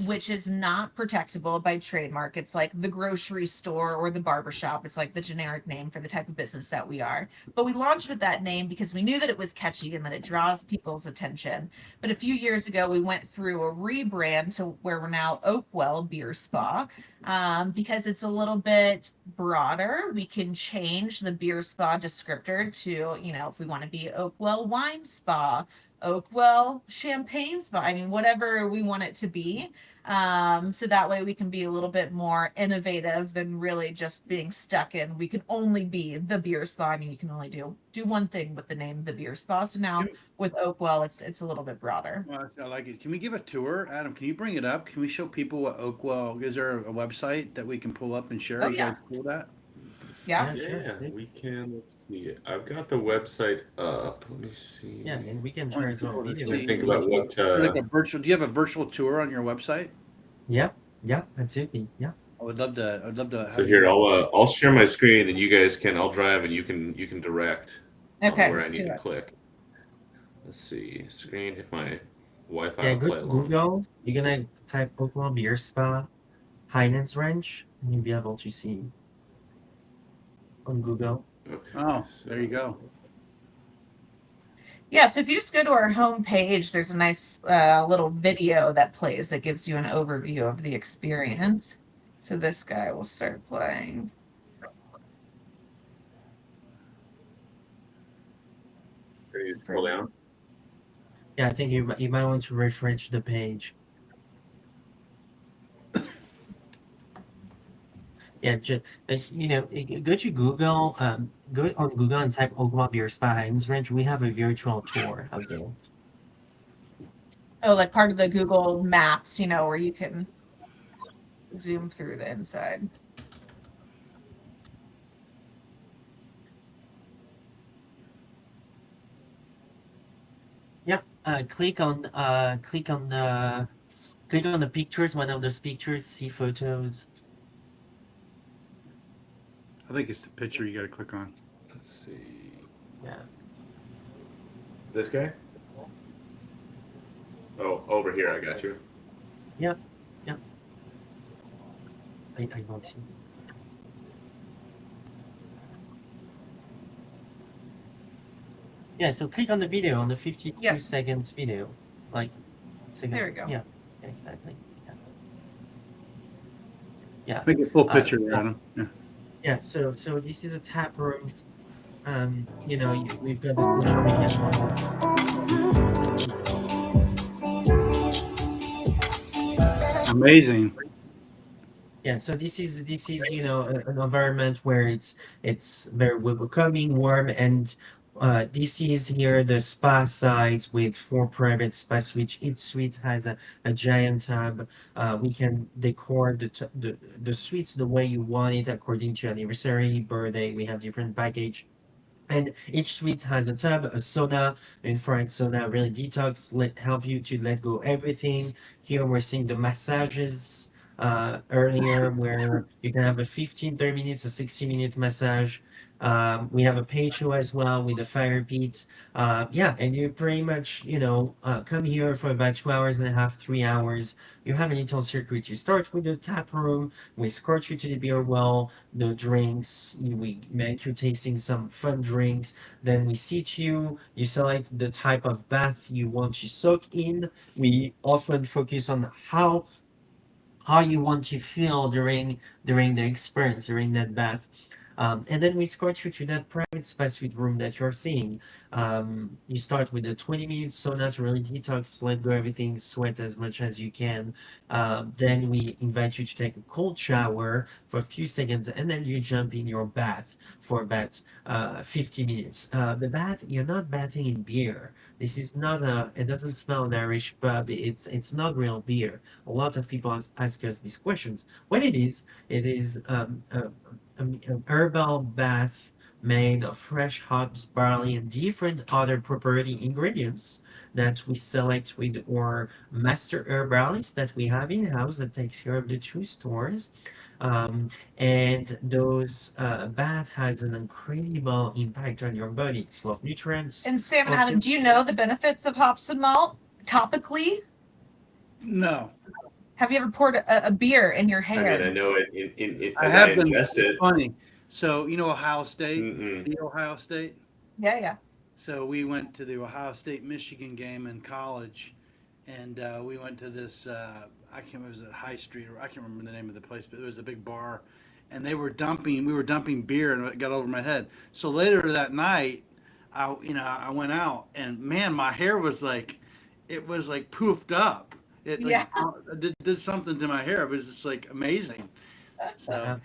which is not protectable by trademark. It's like the grocery store or the barbershop. It's like the generic name for the type of business that we are. But we launched with that name because we knew that it was catchy and that it draws people's attention. But a few years ago, we went through a rebrand to where we're now Oakwell Beer Spa because it's a little bit broader. We can change the Beer Spa descriptor to, if we want to be Oakwell Wine Spa, Oakwell Champagne Spa. I mean, whatever we want it to be. So that way we can be a little bit more innovative than really just being stuck in, we can only be the beer spa. I mean, you can only do one thing with the name the Beer Spa. So now with Oakwell, it's a little bit broader. Well, I like it. Can we give a tour, Adam? Can you bring it up? Can we show people what Oakwell? Is there a website that we can pull up and share? Oh, You yeah. guys cool with that? Yeah. Yeah, we can. Let's see. I've got the website up. Let me see. Yeah, and we can share as well. Let's Video. see. Think about what. Like a virtual. Do you have a virtual tour on your website? Yeah, absolutely. Yeah. I would love to. I'd love to. So here, I'll share my screen, and you guys can. I'll drive, and you can direct Okay. where I Let's need do to it. click. Let's see. Screen. If my Wi-Fi Yeah, will play along. Google. You're gonna type Oakwell Beer Spa, Highlands Ranch, and you'll be able to see on Google. Okay. Oh, so- there you go. Yeah, so if you just go to our home page, there's a nice little video that plays that gives you an overview of the experience. So this guy will start playing. Ready to scroll down? Yeah, I think you might want to refresh the page. Yeah, just go to Google. Go on Google and type Oakwell Beer Spa Highlands Ranch. We have a virtual tour out there. Oh, like part of the Google Maps, where you can zoom through the inside. Yeah, click on the pictures. One of those pictures. See photos. I think it's the picture you got to click on. Let's see. Yeah. This guy? Oh, over here. I got you. I don't see. Yeah, so click on the video, on the 52 Yeah. seconds video. There we go. Yeah, exactly. Yeah. Make it full Uh, picture there, Adam. Yeah. Yeah, so this is a tap room. We've got the social media. Amazing. Yeah, so this is an environment where it's very welcoming, warm, and this is here the spa sites with 4 private spa suites. Each suite has a giant tub. We can decor the suites the way you want it according to anniversary, birthday. We have different package. And each suite has a tub, a sauna, infrared sauna, really detox, help you to let go everything. Here we're seeing the massages earlier where you can have a 15, 30 minutes, a 60-minute massage. We have a page show as well with a fire pit. Yeah, and you pretty much, come here for about 2 hours and a half, 3 hours. You have a little circuit. You start with the tap room. We escort you to the beer well, the drinks. We make you tasting some fun drinks. Then we seat you. You select the type of bath you want to soak in. We often focus on how you want to feel during the experience during that bath. And then we escort you to that private spa suite room that you're seeing. You start with a 20-minute sauna to really detox, let go everything, sweat as much as you can. Then we invite you to take a cold shower for a few seconds, and then you jump in your bath for about 50 minutes. The bath, you're not bathing in beer. This is not it doesn't smell an Irish pub. It's not real beer. A lot of people ask us these questions. What it is an herbal bath made of fresh hops, barley, and different other proprietary ingredients that we select with our master herbalist that we have in house that takes care of the 2 stores. Um, and those bath has an incredible impact on your body. It's full of nutrients. And Sam and Adam, do you know the benefits of hops and malt topically? No, Have you ever poured a beer in your I mean, I hair? know it I as have I been. ingest it. Funny. So Ohio State, Mm-mm. the Ohio State. Yeah, yeah. So we went to the Ohio State Michigan game in college, and we went to this. I can't remember, it was at High Street, or I can't remember the name of the place, but it was a big bar, and they were dumping. We were dumping beer, and it got over my head. So later that night, I went out, and man, my hair was like, it was like poofed up. It like Yeah. did something to my hair. It was just like amazing. So Uh,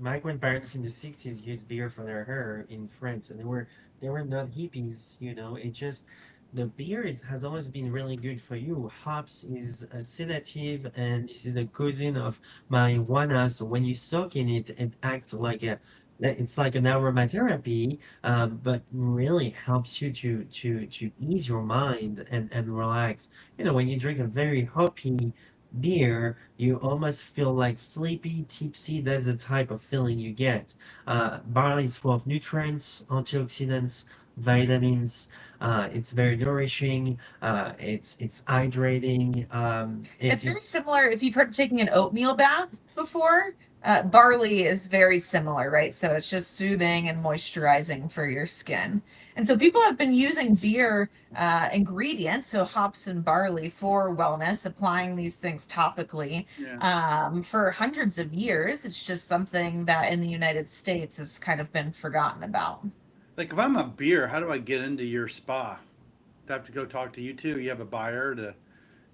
my grandparents in the 60s used beer for their hair in France, and they were not hippies. It just the beer has always been really good for you. Hops is a sedative, and this is a cousin of marijuana. So when you soak in it, it acts like it's like an aromatherapy, but really helps you to ease your mind and relax. When you drink a very hoppy beer, you almost feel like sleepy, tipsy. That's the type of feeling you get. Barley is full of nutrients, antioxidants, vitamins. It's very nourishing. It's hydrating. It's very similar. If you've heard of taking an oatmeal bath before, barley is very similar, right? So it's just soothing and moisturizing for your skin. And so people have been using beer ingredients, so hops and barley, for wellness, applying these things topically yeah. for hundreds of years. It's just something that in the United States has kind of been forgotten about. Like if I'm a beer, how do I get into your spa? Do I have to go talk to you too? You have a buyer to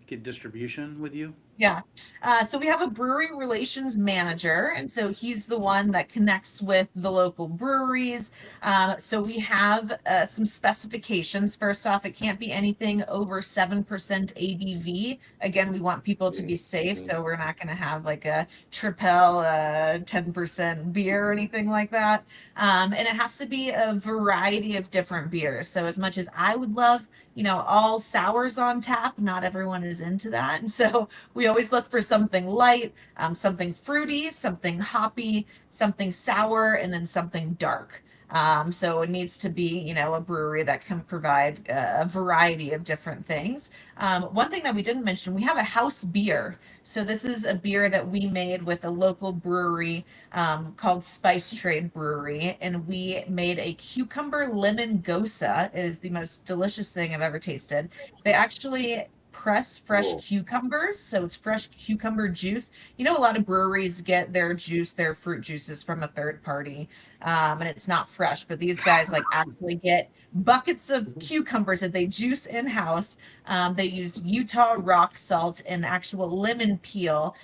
get distribution with you? Yeah. So we have a brewery relations manager, and so he's the one that connects with the local breweries. So we have some specifications. First off, it can't be anything over 7% ABV. Again, we want people to be safe, so we're not going to have like a Tripel 10% beer or anything like that. And it has to be a variety of different beers. So as much as I would love, all sours on tap, not everyone is into that. And so we always look for something light, something fruity, something hoppy, something sour, and then something dark. So it needs to be, a brewery that can provide a variety of different things. One thing that we didn't mention, we have a house beer. So this is a beer that we made with a local brewery called Spice Trade Brewery, and we made a cucumber lemon gosa. It is the most delicious thing I've ever tasted. They actually press fresh Cool. cucumbers. So it's fresh cucumber juice. You know, a lot of breweries get their juice, their fruit juices from a third party, and it's not fresh. But these guys like actually get buckets of cucumbers that they juice in house. They use Utah rock salt and actual lemon peel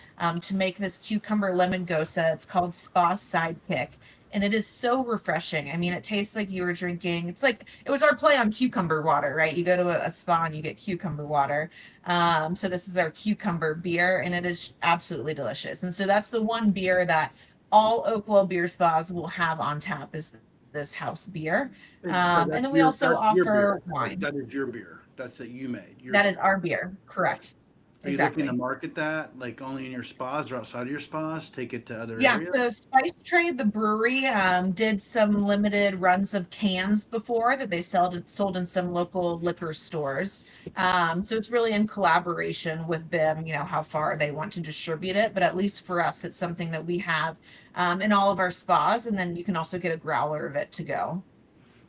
to make this cucumber lemon gosa. It's called Spa Sidekick. And it is so refreshing. I mean, it tastes like you were drinking. It's like it was our play on cucumber water, right? You go to a spa and you get cucumber water. So this is our cucumber beer, and it is absolutely delicious. And so that's the one beer that all Oakwell beer spas will have on tap is this house beer. So And that's then we your- also that's your offer beer. wine. That is your beer. That's that you made. Your That is beer. our beer, correct? Are you Exactly. looking to market that like only in your spas or outside of your spas? Take it to other Yeah, areas? so Spice Trade, the brewery, did some limited runs of cans before that they sold in some local liquor stores. So it's really in collaboration with them, you know, how far they want to distribute it. But at least for us, it's something that we have in all of our spas, and then you can also get a growler of it to go.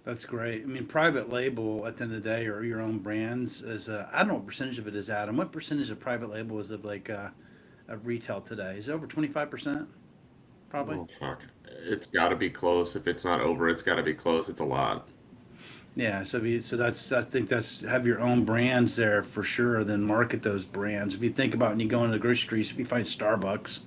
That's great. I mean, private label at the end of the day, or your own brands, is I don't know what percentage of it is, Adam. What percentage of private label is of like of retail today? Is it over 25%? Probably. Oh fuck. It's got to be close. If it's not over, it's got to be close. It's a lot. Yeah. So so that's I think that's have your own brands there for sure. Then market those brands. If you think about when you go into the grocery stores, if you find Starbucks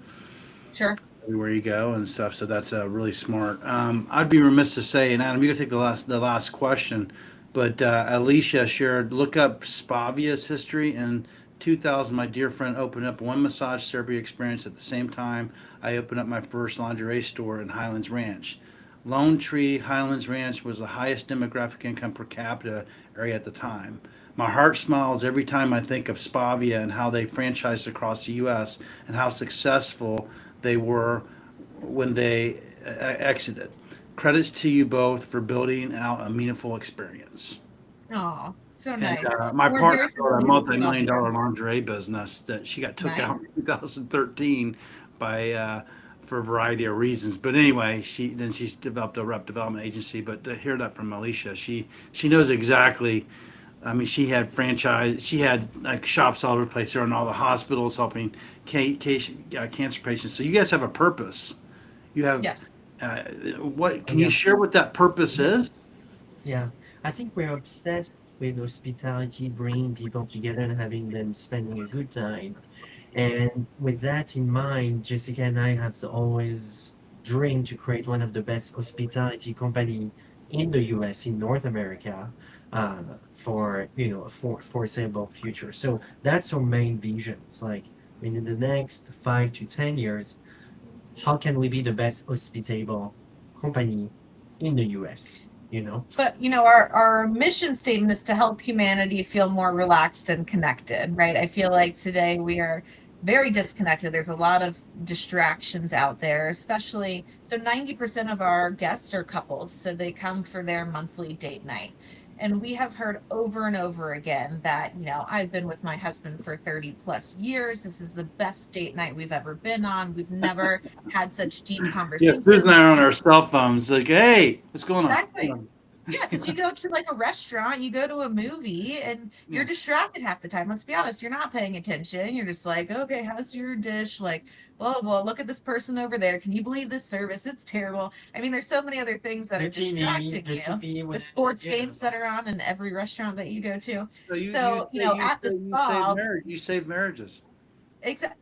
Sure. everywhere you go and stuff, so that's really smart. I'd be remiss to say, and Adam, you gotta take the last question, but Alicia shared look up Spavia's history in 2000. My dear friend opened up one massage therapy experience at the same time I opened up my first lingerie store in Highlands Ranch. Lone Tree Highlands Ranch was the highest demographic income per capita area at the time. My heart smiles every time I think of Spavia and how they franchised across the U.S. and how successful they were when they exited. Credits to you both for building out a meaningful experience. Oh, so And nice. my We're partner very built a familiar with multi-million Philadelphia. dollar lingerie business that she got took Nice. out in 2013 by for a variety of reasons. But anyway, she's developed a rep development agency. But to hear that from Alicia, she knows exactly. I mean, she had franchise. She had like shops all over the place. There in all the hospitals helping cancer patients. So you guys have a purpose. You have Yes. what? Can Yeah. you share what that purpose is? Yeah, I think we're obsessed with hospitality, bringing people together and having them spending a good time. And with that in mind, Jessica and I have always dreamed to create one of the best hospitality company in the US, in North America, for a foreseeable future. So that's our main vision. It's like, I mean, in the next 5 to 10 years, how can we be the best hospitable company in the US? You know? But you know, our mission statement is to help humanity feel more relaxed and connected, right? I feel like today we are very disconnected. There's a lot of distractions out there, especially so 90% of our guests are couples, so they come for their monthly date night. And we have heard over and over again that, you know, I've been with my husband for 30 plus years. This is the best date night we've ever been on. We've never had such deep Yes, conversations. Susan and I are on our cell phones. Like, hey, what's going on? Exactly. Yeah, because you go to like a restaurant, you go to a movie, and you're Yeah. distracted half the time. Let's be honest, you're not paying attention. You're just like, okay, how's your dish? Like, blah, blah, look at this person over there. Can you believe this service? It's terrible. I mean, there's so many other things that The are TV, distracting the you. TV, The with sports games that are on in every restaurant that you go to. So So, at the spa, you save marriages.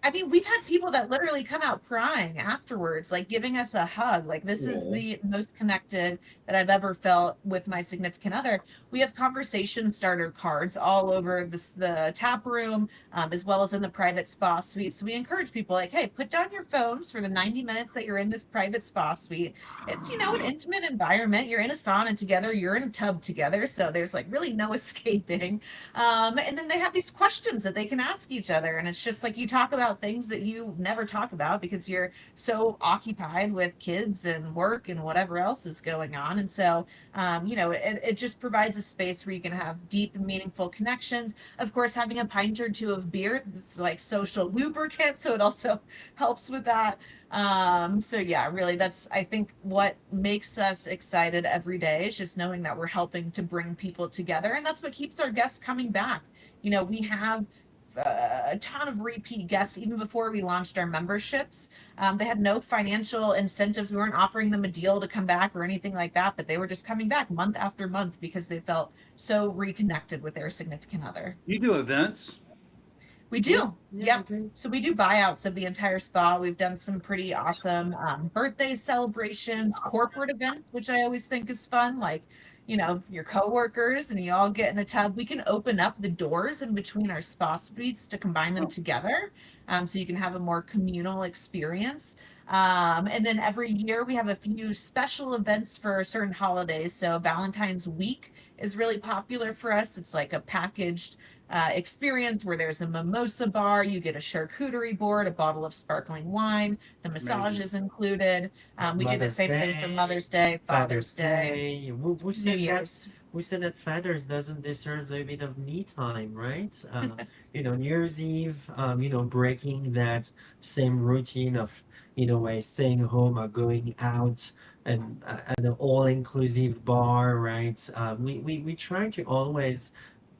I mean, we've had people that literally come out crying afterwards, like giving us a hug. Like, this is Yeah. the most connected that I've ever felt with my significant other. We have conversation starter cards all over the tap room, as well as in the private spa suite. So we encourage people like, hey, put down your phones for the 90 minutes that you're in this private spa suite. It's, you know, an intimate environment. You're in a sauna together, you're in a tub together. So there's like really no escaping. And then they have these questions that they can ask each other. And it's just like, you you talk about things that you never talk about because you're so occupied with kids and work and whatever else is going on. And so, it just provides a space where you can have deep and meaningful connections. Of course, having a pint or two of beer, it's like social lubricant. So it also helps with that. So yeah, really, that's, I think, what makes us excited every day is just knowing that we're helping to bring people together. And that's what keeps our guests coming back. We have a ton of repeat guests even before we launched our memberships. They had no financial incentives. We weren't offering them a deal to come back or anything like that, but they were just coming back month after month because they felt so reconnected with their significant other. You do events. We do. Yeah, Yep. okay. So we do buyouts of the entire spa. We've done some pretty awesome birthday celebrations, corporate events, which I always think is fun. Like, your coworkers and you all get in a tub. We can open up the doors in between our spa suites to combine them together, so you can have a more communal experience. And then every year we have a few special events for certain holidays. So Valentine's Week is really popular for us. It's like a packaged experience where there's a mimosa bar, you get a charcuterie board, a bottle of sparkling wine, the massage Amazing. is included. We do the Mother's same thing for Day, Mother's Day, Father's Father's Day, Day. New Year's. We said that fathers doesn't deserve a bit of me time, right? New Year's Eve, breaking that same routine of, staying home or going out and at an all-inclusive bar, right? We try to always,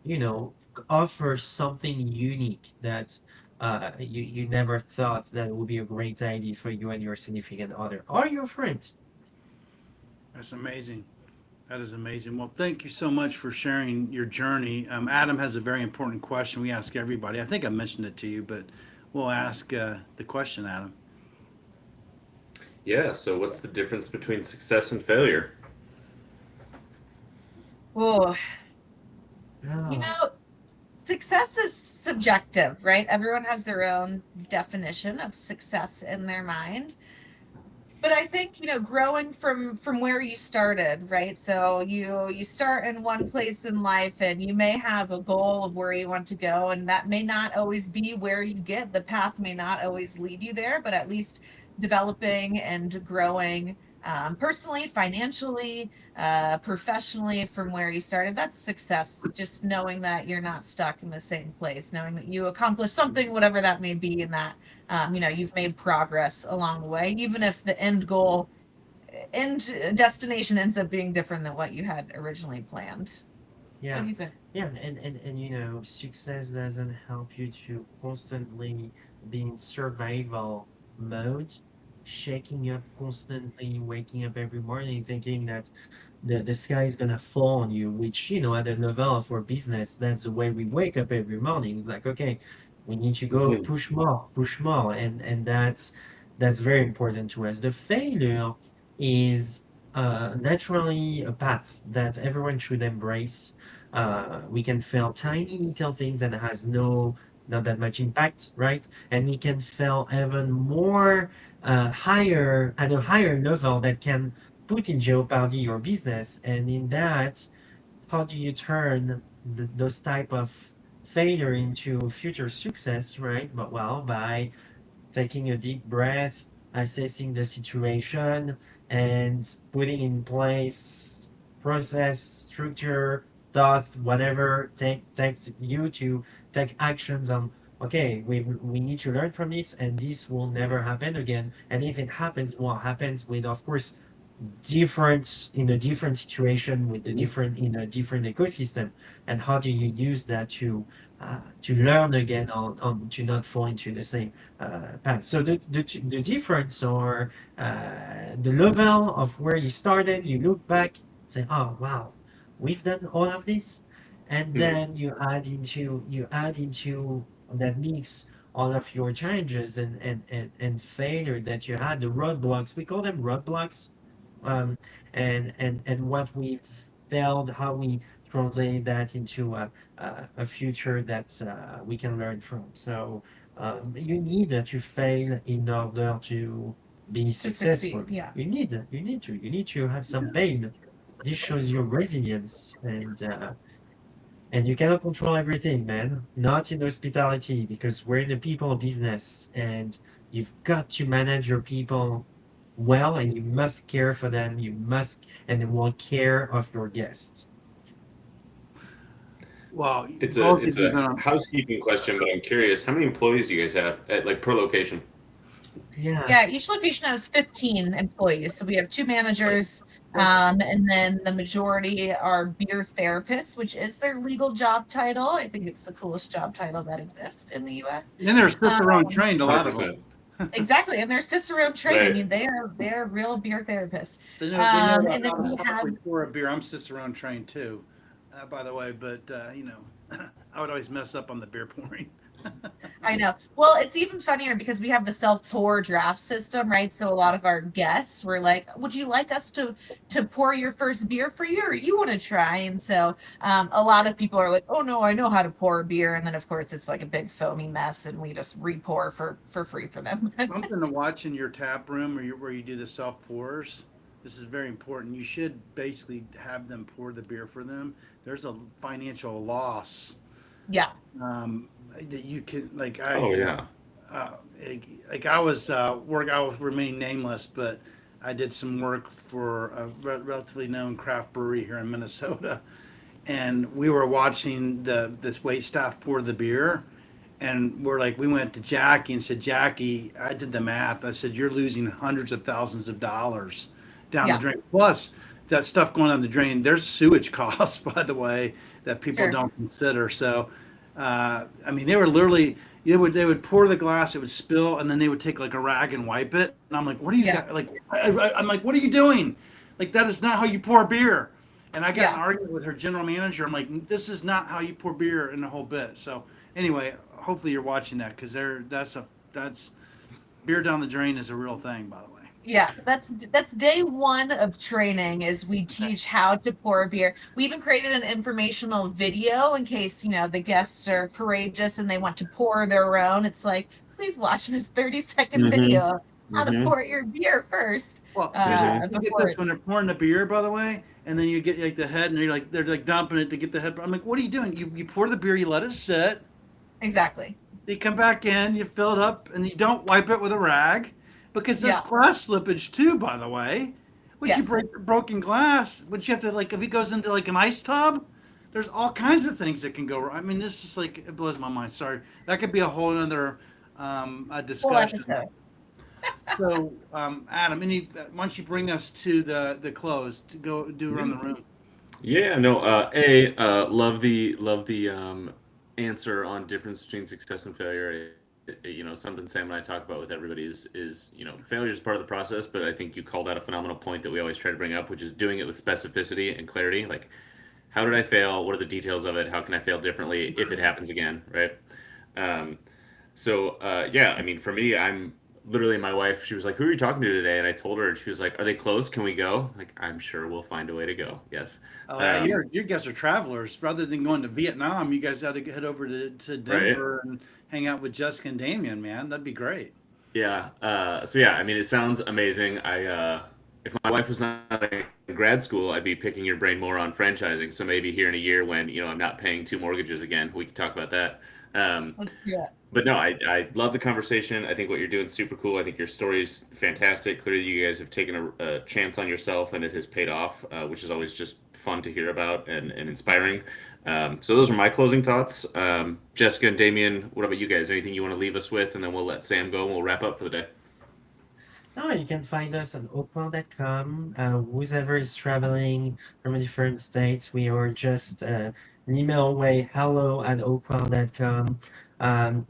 you know, offer something unique that you never thought that would be a great idea for you and your significant other or your friend. That's amazing. That is amazing. Well, thank you so much for sharing your journey. Adam has a very important question we ask everybody. I think I mentioned it to you, but we'll ask the question, Adam. Yeah. So what's the difference between success and failure? Oh, you Oh, know, success is subjective, right? Everyone has their own definition of success in their mind. But I think, growing from where you started, right? So you start in one place in life and you may have a goal of where you want to go, and that may not always be where you get. The path may not always lead you there, but at least developing and growing, personally, financially, professionally from where you started, that's success. Just knowing that you're not stuck in the same place, knowing that you accomplished something, whatever that may be, and that you've made progress along the way, even if the end destination ends up being different than what you had originally planned. What yeah. do you think? Yeah, and success doesn't help you to constantly be in survival mode, shaking up constantly, waking up every morning thinking that the sky is gonna fall on you, which, at a level for business, that's the way we wake up every morning. It's like, okay, we need to go push more, and that's very important to us. The failure is naturally a path that everyone should embrace. We can fail tiny little things that has not that much impact, right? And we can fail even more higher at a higher level that can put in jeopardy your business. And in that, how do you turn those type of failure into future success, right? But well, by taking a deep breath, assessing the situation, and putting in place process, structure, thought, whatever takes you to take actions on. Okay, we need to learn from this, and this will never happen again. And if it happens, what happens with, of course, different in a different situation with the different in a different ecosystem, and how do you use that to learn again on to not fall into the same path. So the difference or the level of where you started, you look back, say, oh wow, we've done all of this, and Mhm. then you add into that mix all of your challenges and failure that you had, the roadblocks, we call them roadblocks, um, and what we failed, how we translate that into a future that we can learn from. So you need to fail in order to be To succeed, successful. yeah. You need to have some pain. This shows your resilience, and And you cannot control everything, man. Not in hospitality, because we're in the people business, and you've got to manage your people well, and you must care for them. You must, and they will care of your guests. Well, It's both of you a gonna. housekeeping question, but I'm curious, how many employees do you guys have at like per location? Yeah. Yeah, each location has 15 employees. So we have 2 managers, and then the majority are beer therapists, which is their legal job title. I think it's the coolest job title that exists in the US. And they're Cicerone Um, trained, a lot of them. 100%. exactly, and they're Cicerone trained. I Right. mean, they're real beer therapists. They know how And then we to have properly pour a beer. I'm Cicerone trained too, by the way, but you know, I would always mess up on the beer pouring. I know. Well, it's even funnier because we have the self-pour draft system, right? So a lot of our guests were like, "Would you like us to pour your first beer for you, or you want to try?" And so a lot of people are like, "Oh no, I know how to pour a beer," and then of course it's like a big foamy mess, and we just re-pour for free for them. Something to watch in your tap room where you do the self pours. This is very important. You should basically have them pour the beer for them. There's a financial loss Yeah, that you can Oh yeah. uh, like I was work. I will remain nameless, but I did some work for a relatively known craft brewery here in Minnesota, and we were watching this wait staff pour the beer, and we went to Jackie and said, Jackie, I did the math. I said, you're losing hundreds of thousands of dollars down the yeah, drain. Plus that stuff going down the drain. There's sewage costs, by the way, that people sure. don't consider. So, I mean, they were literally they would pour the glass, it would spill, and then they would take like a rag and wipe it. And I'm like, what are you Yeah, got? Like, I'm like, what are you doing? Like, that is not how you pour beer. And I got in an yeah. argument with her general manager. I'm like, this is not how you pour beer in the whole bit. So anyway, hopefully you're watching that because that's beer down the drain is a real thing, by the way. Yeah, that's day one of training is we teach how to pour a beer. We even created an informational video in case, the guests are courageous and they want to pour their own. It's like, please watch this 30-second Mm-hmm. video of how to Mm-hmm. pour your beer first. Well, Mm-hmm. you get Before this when they're pouring the beer, by the way, and then you get like the head, and they're like dumping it to get the head. I'm like, what are you doing? You pour the beer, you let it sit, exactly. you come back in, you fill it up, and you don't wipe it with a rag, because there's Yeah. glass slippage too, by the way. Once you Yes. break broken glass, but you have to like if it goes into like an ice tub, there's all kinds of things that can go wrong. I mean, this is like it blows my mind. Sorry, that could be a whole other Full discussion. episode. So, Adam, why don't you bring us to the close to go do around the room? Yeah, no, love the answer on difference between success and failure. Something Sam and I talk about with everybody is failure is part of the process, but I think you called out a phenomenal point that we always try to bring up, which is doing it with specificity and clarity. Like, how did I fail? What are the details of it? How can I fail differently if it happens again, right? Um, yeah, I mean, for me, I'm literally my wife. She was like, "Who are you talking to today?" And I told her, and she was like, "Are they close? Can we go?" Like, I'm sure we'll find a way to go. Yes. Um, You guys are travelers. Rather than going to Vietnam, you guys got to head over to right. Denver and hang out with Jessica and Damien, man. That'd be great. Yeah. So yeah, I mean, it sounds amazing. If my wife was not in grad school, I'd be picking your brain more on franchising. So maybe here in a year when, I'm not paying 2 mortgages again, we can talk about that. Um, Yeah. but no, I love the conversation. I think what you're doing is super cool. I think your story's fantastic. Clearly, you guys have taken a chance on yourself and it has paid off, which is always just fun to hear about and inspiring. So those are my closing thoughts. Jessica and Damien, what about you guys? Anything you want to leave us with? And then we'll let Sam go and we'll wrap up for the day. No, you can find us on oakwell.com. Whoever is traveling from different states, we are just an email away, hello@oakwell.com.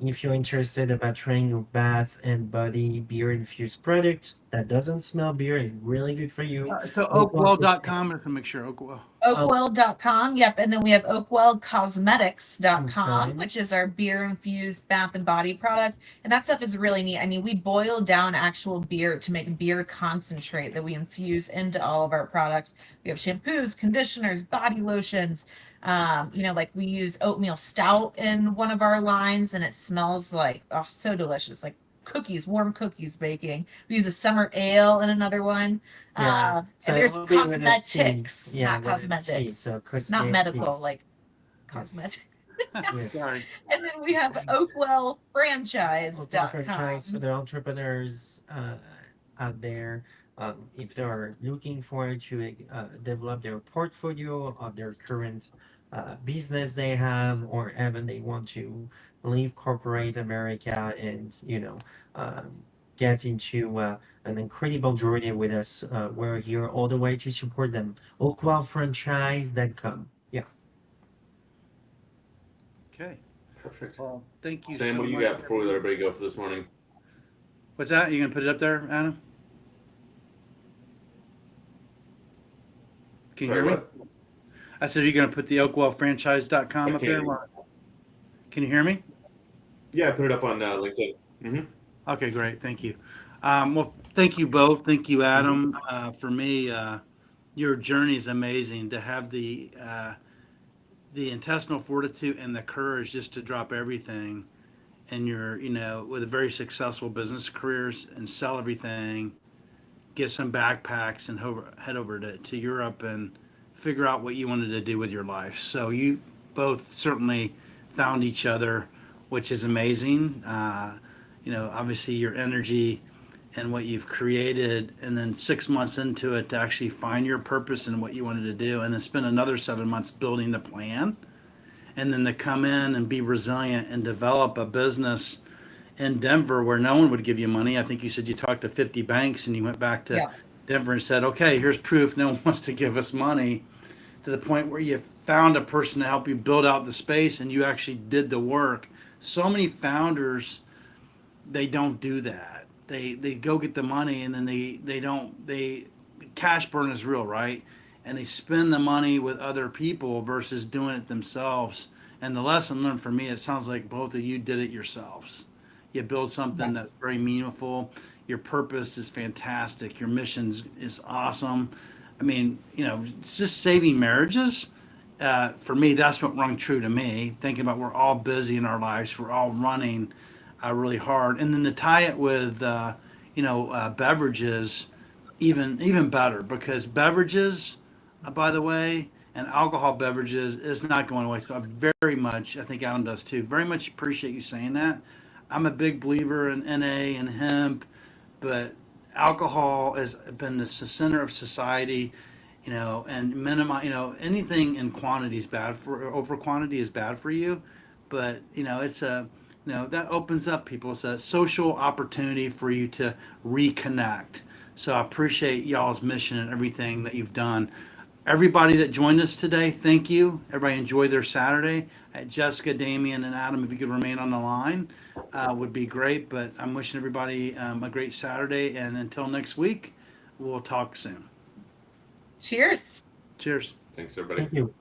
If you're interested about trying your bath and body beer infused product that doesn't smell beer and really good for you, So Oakwell. oakwell.com, to make sure Oakwell. Oakwell.com. Yep. And then we have oakwellcosmetics.com, Okay. which is our beer infused bath and body products. And that stuff is really neat. I mean, we boil down actual beer to make beer concentrate that we infuse into all of our products. We have shampoos, conditioners, body lotions. Like we use oatmeal stout in one of our lines and it smells like, oh, so delicious. Like cookies, warm cookies baking. We use a summer ale in another one. So And there's it will be with a T. cosmetics, Yeah, not with a T, cosmetics, so not medical, cosmetics. like cosmetic. Sorry. And then we have Franchise for oakwellfranchise.com. the entrepreneurs out there. If they are looking for to develop their portfolio of their current business they have, or even they want to leave corporate America and get into an incredible journey with us. We're here all the way to support them. Oakwellfranchise.com. Yeah. Okay. Perfect. Well, thank you Sam, so what do you much. got before we let everybody go for this morning? What's that? You gonna put it up there, Adam? Can you Sorry, hear me? what? I said, are you gonna put the oakwellfranchise.com I up there? can. Can you hear me? Yeah, I put it up on LinkedIn. Mm-hmm. Okay, great. Thank you. Well, thank you both. Thank you, Adam. For me, your journey is amazing. To have the intestinal fortitude and the courage just to drop everything, and you're, with a very successful business careers and sell everything, get some backpacks and head over to Europe and figure out what you wanted to do with your life. So you both certainly found each other, which is amazing. Obviously your energy and what you've created, and then 6 months into it to actually find your purpose and what you wanted to do, and then spend another 7 months building the plan, and then to come in and be resilient and develop a business in Denver where no one would give you money. I think you said you talked to 50 banks and you went back to Yeah. Denver and said, okay, here's proof no one wants to give us money, to the point where you found a person to help you build out the space and you actually did the work. So many founders, they don't do that. They go get the money and then they cash burn is real, right? And they spend the money with other people versus doing it themselves. And the lesson learned for me, it sounds like both of you did it yourselves. You build something that's very meaningful. Your purpose is fantastic. Your mission is awesome. I mean, it's just saving marriages. For me, that's what rung true to me. Thinking about we're all busy in our lives. We're all running really hard. And then to tie it with, beverages, even better, because beverages, by the way, and alcohol beverages is not going away. So I very much, I think Adam does too, very much appreciate you saying that. I'm a big believer in NA and hemp, but alcohol has been the center of society, and anything in quantity is bad over quantity is bad for you. But, it's that opens up people. It's a social opportunity for you to reconnect. So I appreciate y'all's mission and everything that you've done. Everybody that joined us today, thank you. Everybody enjoy their Saturday. Jessica, Damien, and Adam, if you could remain on the line, would be great. But I'm wishing everybody a great Saturday. And until next week, we'll talk soon. Cheers. Cheers. Thanks, everybody. Thank you.